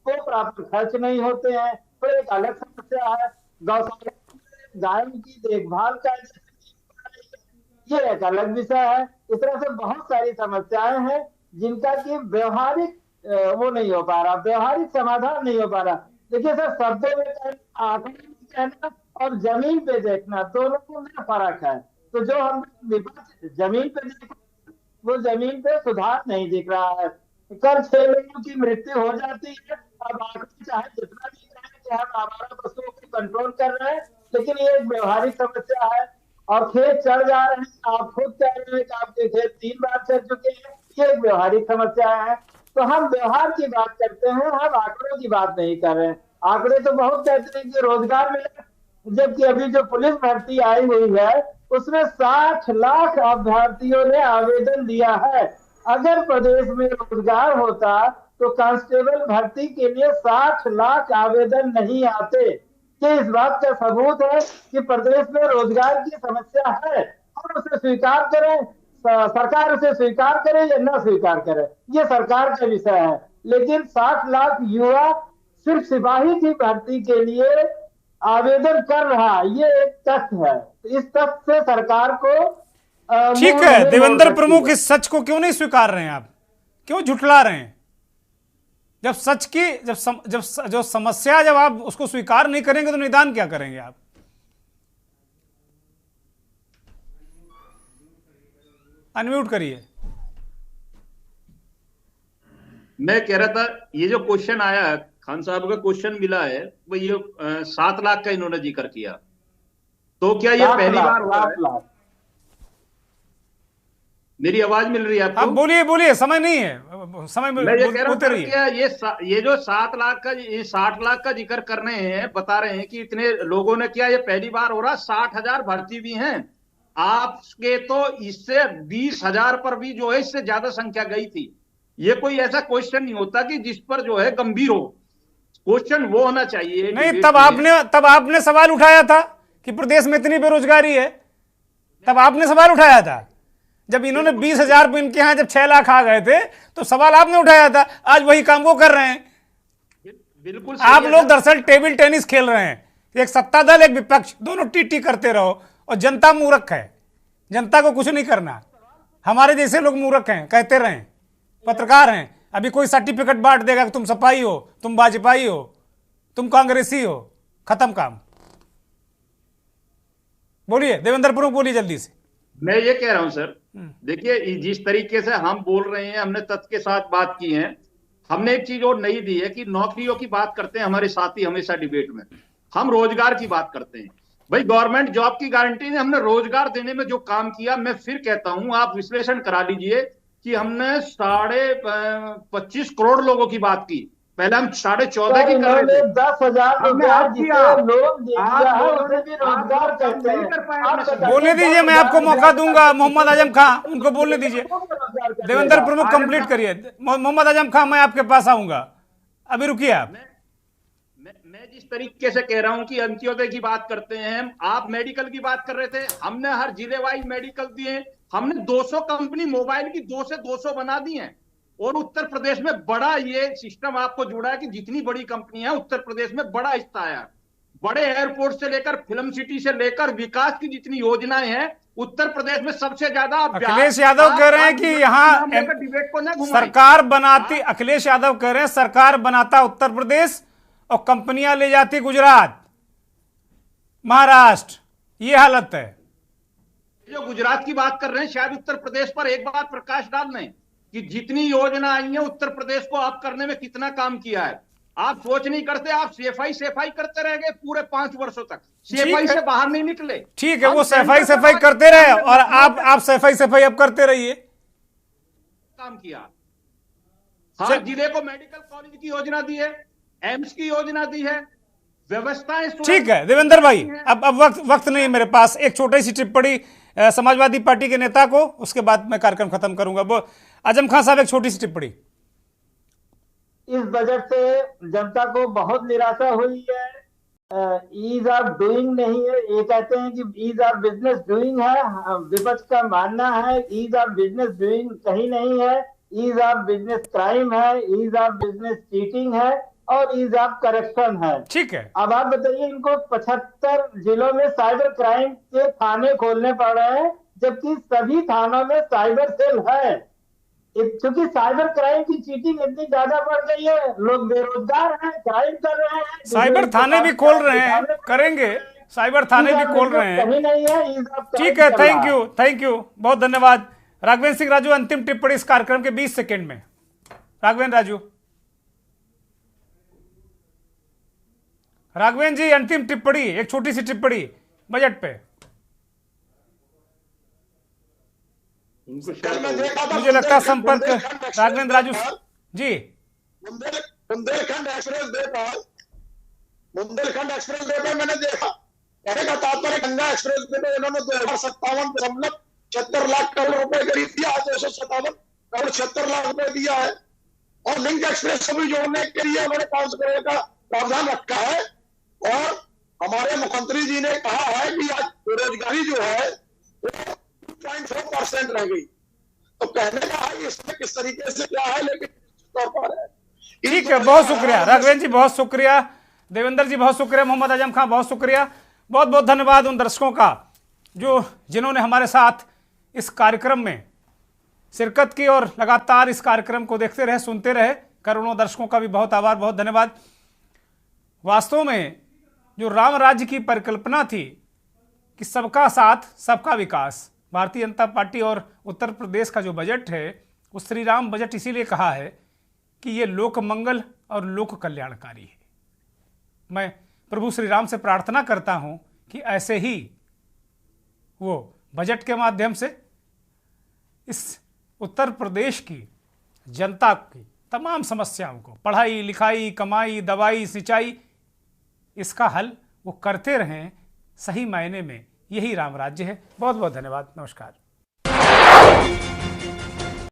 वो प्राप्त खर्च नहीं होते हैं, तो एक अलग समस्या है। गौशाला गायों की देखभाल का ये एक अलग विषय है। इस तरह से बहुत सारी समस्याएं हैं जिनका कि व्यवहारिक वो नहीं हो पा रहा, व्यवहारिक समाधान नहीं हो पा रहा। देखिए सर, शब्दों में कहना और जमीन पे देखना दोनों में फर्क है। तो जो हम विपक्ष जमीन पे देख, वो जमीन पे सुधार नहीं दिख रहा है। कल 6 लोगों की मृत्यु हो जाती है, अब आंकड़े चाहे जितना भी कहें कि हम आवारा पशुओं को कंट्रोल कर रहे हैं, लेकिन ये एक व्यवहारिक समस्या है। और खेत चढ़ जा रहे हैं, आप खुद कह रहे हैं कि आपके खेत 3 बार चढ़ चुके हैं, ये एक व्यवहारिक समस्या है। तो हम व्यवहार की बात करते हैं, हम आंकड़ों की बात नहीं कर रहे हैं। आंकड़े तो बहुत कहते हैं कि रोजगार मिला, जबकि अभी जो पुलिस भर्ती आई हुई है उसमें 60 लाख अभ्यर्थियों ने आवेदन दिया है। अगर प्रदेश में रोजगार होता तो कांस्टेबल भर्ती के लिए 60 लाख आवेदन नहीं आते। कि इस बात का सबूत है कि प्रदेश में रोजगार की समस्या है। हम उसे स्वीकार करें, सरकार उसे स्वीकार करे या न स्वीकार करे, ये सरकार का विषय है। लेकिन 60 लाख युवा सिर्फ सिपाही की भर्ती के लिए आवेदन कर रहा, ये एक तथ्य है। इस तथ्य से सरकार को ठीक है, देवेंद्र प्रमुख इस सच को क्यों नहीं स्वीकार रहे हैं, आप क्यों झुठला रहे हैं? जब सच की जो समस्या, जब आप उसको स्वीकार नहीं करेंगे तो निदान क्या करेंगे आप? अनम्यूट करिए। मैं कह रहा था ये जो क्वेश्चन आया, खान साहब का क्वेश्चन मिला है, वो ये 7 लाख का इन्होंने जिक्र किया, तो क्या ये पहली बार हुआ है? मेरी आवाज मिल रही है आपको? आप बोलिए बोलिए, समय नहीं है, समय मैं ये कह रहा हूं रही क्या ये जो 7 लाख का, ये 60 लाख का जिक्र कर रहे हैं, बता रहे हैं कि इतने लोगों ने किया, ये पहली बार हो रहा। 60,000 भर्ती भी हैं आपके, तो इससे 20,000 पर भी जो है इससे ज्यादा संख्या गई थी। ये कोई ऐसा क्वेश्चन नहीं होता कि जिस पर जो है गंभीर हो, क्वेश्चन वो होना चाहिए। नहीं, तब आपने सवाल उठाया था कि प्रदेश में इतनी बेरोजगारी है, तब आपने सवाल उठाया था। जब इन्होंने 20,000 पे, इनके यहां जब 6 लाख आ गए थे, तो सवाल आपने उठाया था। आज वही काम वो कर रहे हैं। बिल्कुल आप लोग दरअसल टेबल टेनिस खेल रहे हैं, एक सत्ता दल एक विपक्ष, दोनों टी करते रहो, और जनता मूर्ख है, जनता को कुछ नहीं करना। हमारे जैसे लोग मूर्ख हैं, कहते रहें, पत्रकार हैं। अभी कोई सर्टिफिकेट बांट देगा कि तुम सपाई हो, तुम भाजपाई हो, तुम कांग्रेसी हो, खत्म काम। बोलिए देवेंद्र प्रमुख, बोलिए जल्दी से। मैं ये कह रहा हूं सर, देखिए जिस तरीके से हम बोल रहे हैं, हमने तथ्य के साथ बात की है। हमने एक चीज और नई दी है कि नौकरियों की बात करते हैं हमारे साथी हमेशा डिबेट में, हम रोजगार की बात करते हैं। भाई गवर्नमेंट जॉब की गारंटी ने हमने रोजगार देने में जो काम किया, मैं फिर कहता हूं आप विश्लेषण करा लीजिए कि हमने 25.5 करोड़ लोगों की बात की, पहले हम 14.5 की कर रहे थे। 10,000 रोजगार जिसे लोग दे दिया है, उसे भी रोजगार कहते हैं। बोलने दीजिए, मैं आपको मौका दूंगा। मोहम्मद आजम खां, उनको बोलने दीजिए। देवेंद्र प्रमुख कंप्लीट करिए। मोहम्मद आजम खां, मैं आपके पास आऊंगा, अभी रुकिए आप। मैं जिस तरीके से कह रहा हूं कि अंत्योदय की बात करते हैं, आप मेडिकल की बात कर रहे थे, हमने हर जिले वाइज मेडिकल दिए। हमने 200 कंपनी मोबाइल की 2 से 200 बना दी हैं। और उत्तर प्रदेश में बड़ा ये सिस्टम आपको जुड़ा है कि जितनी बड़ी कंपनी है उत्तर प्रदेश में बड़ा हिस्सा है। बड़े एयरपोर्ट से लेकर फिल्म सिटी से लेकर विकास की जितनी योजनाएं हैं उत्तर प्रदेश में सबसे ज्यादा। अखिलेश यादव कह रहे हैं कि यहाँ डिबेट को ना सरकार बनाती, अखिलेश यादव कह रहे हैं सरकार बनाता उत्तर प्रदेश और कंपनियां ले जाती गुजरात, महाराष्ट्र, ये हालत है। जो गुजरात की बात कर रहे हैं, शायद उत्तर प्रदेश पर एक बार प्रकाश डाल दें कि जितनी योजना आई है उत्तर प्रदेश को आप करने में कितना काम किया है। आप सोच नहीं करते, आप सफाई करते रह गए पूरे 5 वर्षों तक, सफाई से बाहर नहीं निकले। ठीक है, वो सफाई करते रहे और आप सफाई अब करते रहिए। काम किया, हर जिले को मेडिकल कॉलेज की योजना दी है, एम्स की योजना दी है, व्यवस्थाएं। ठीक है देवेंद्र भाई, अब वक्त नहीं मेरे पास। एक छोटी सी टिप्पणी समाजवादी पार्टी के नेता को, उसके बाद मैं कार्यक्रम खत्म करूंगा। वो आजम खान साहब, एक छोटी सी टिप्पणी। इस बजट से जनता को बहुत निराशा हुई है। ईज ऑफ डूइंग नहीं है, ये कहते हैं कि ईज ऑफ बिजनेस डूइंग है। विपक्ष का मानना है ईज ऑफ बिजनेस डूइंग कहीं नहीं है, ईज ऑफ बिजनेस क्राइम है, ईज ऑफ बिजनेस चीटिंग है और ईज ऑफ करप्शन है। ठीक है, अब आप बताइए, इनको 75 जिलों में साइबर क्राइम के थाने खोलने पड़ रहे हैं, जबकि सभी थानों में साइबर सेल है। क्योंकि साइबर क्राइम की चीटिंग इतनी ज्यादा बढ़ गई है, लोग बेरोजगार हैं, क्राइम कर रहे हैं। साइबर थाने भी खोल रहे हैं, करेंगे, साइबर थाने भी खोल रहे हैं। नहीं है। ठीक है, थैंक यू, बहुत धन्यवाद। राघवेंद्र सिंह राजू, अंतिम टिप्पणी इस कार्यक्रम के 20 सेकेंड में। राघवेंद्र जी, अंतिम टिप्पणी, एक छोटी सी टिप्पणी बजट पे। मुझे लगता है संपर्क राघवेंद्र राजू जी। बुंदेलखंड एक्सप्रेस वे पे मैंने देखा, कहने का तात्पर्य गंगा एक्सप्रेस वे पे इन्होंने 2057.76 लाख करोड़ रुपए खरीद दिया, 257.76 लाख रुपए दिया है। और लिंक एक्सप्रेस को भी जोड़ने के लिए उन्होंने 500 करोड़ का प्रावधान रखा है। और हमारे मुख्यमंत्री जी ने कहा है कि आज बेरोजगारी जो है 2.4% रह गई। तो कहने का है इसमें किस तरीके से क्या है, लेकिन तौर पर है। ठीक है, बहुत शुक्रिया राघवेंद्र जी, बहुत शुक्रिया देवेंद्र जी, बहुत शुक्रिया मोहम्मद आजम खान, बहुत शुक्रिया। बहुत बहुत धन्यवाद उन दर्शकों का जिन्होंने हमारे साथ इस कार्यक्रम में शिरकत की और लगातार इस कार्यक्रम को देखते रहे, सुनते रहे। करोड़ों दर्शकों का भी बहुत आभार, बहुत धन्यवाद। वास्तव में जो राम राज्य की परिकल्पना थी कि सबका साथ सबका विकास, भारतीय जनता पार्टी और उत्तर प्रदेश का जो बजट है वो श्री राम बजट इसीलिए कहा है कि ये लोक मंगल और लोक कल्याणकारी है। मैं प्रभु श्री राम से प्रार्थना करता हूं कि ऐसे ही वो बजट के माध्यम से इस उत्तर प्रदेश की जनता की तमाम समस्याओं को, पढ़ाई लिखाई, कमाई, दवाई, सिंचाई, इसका हल वो करते रहें। सही मायने में यही राम राज्य है। बहुत बहुत धन्यवाद। नमस्कार।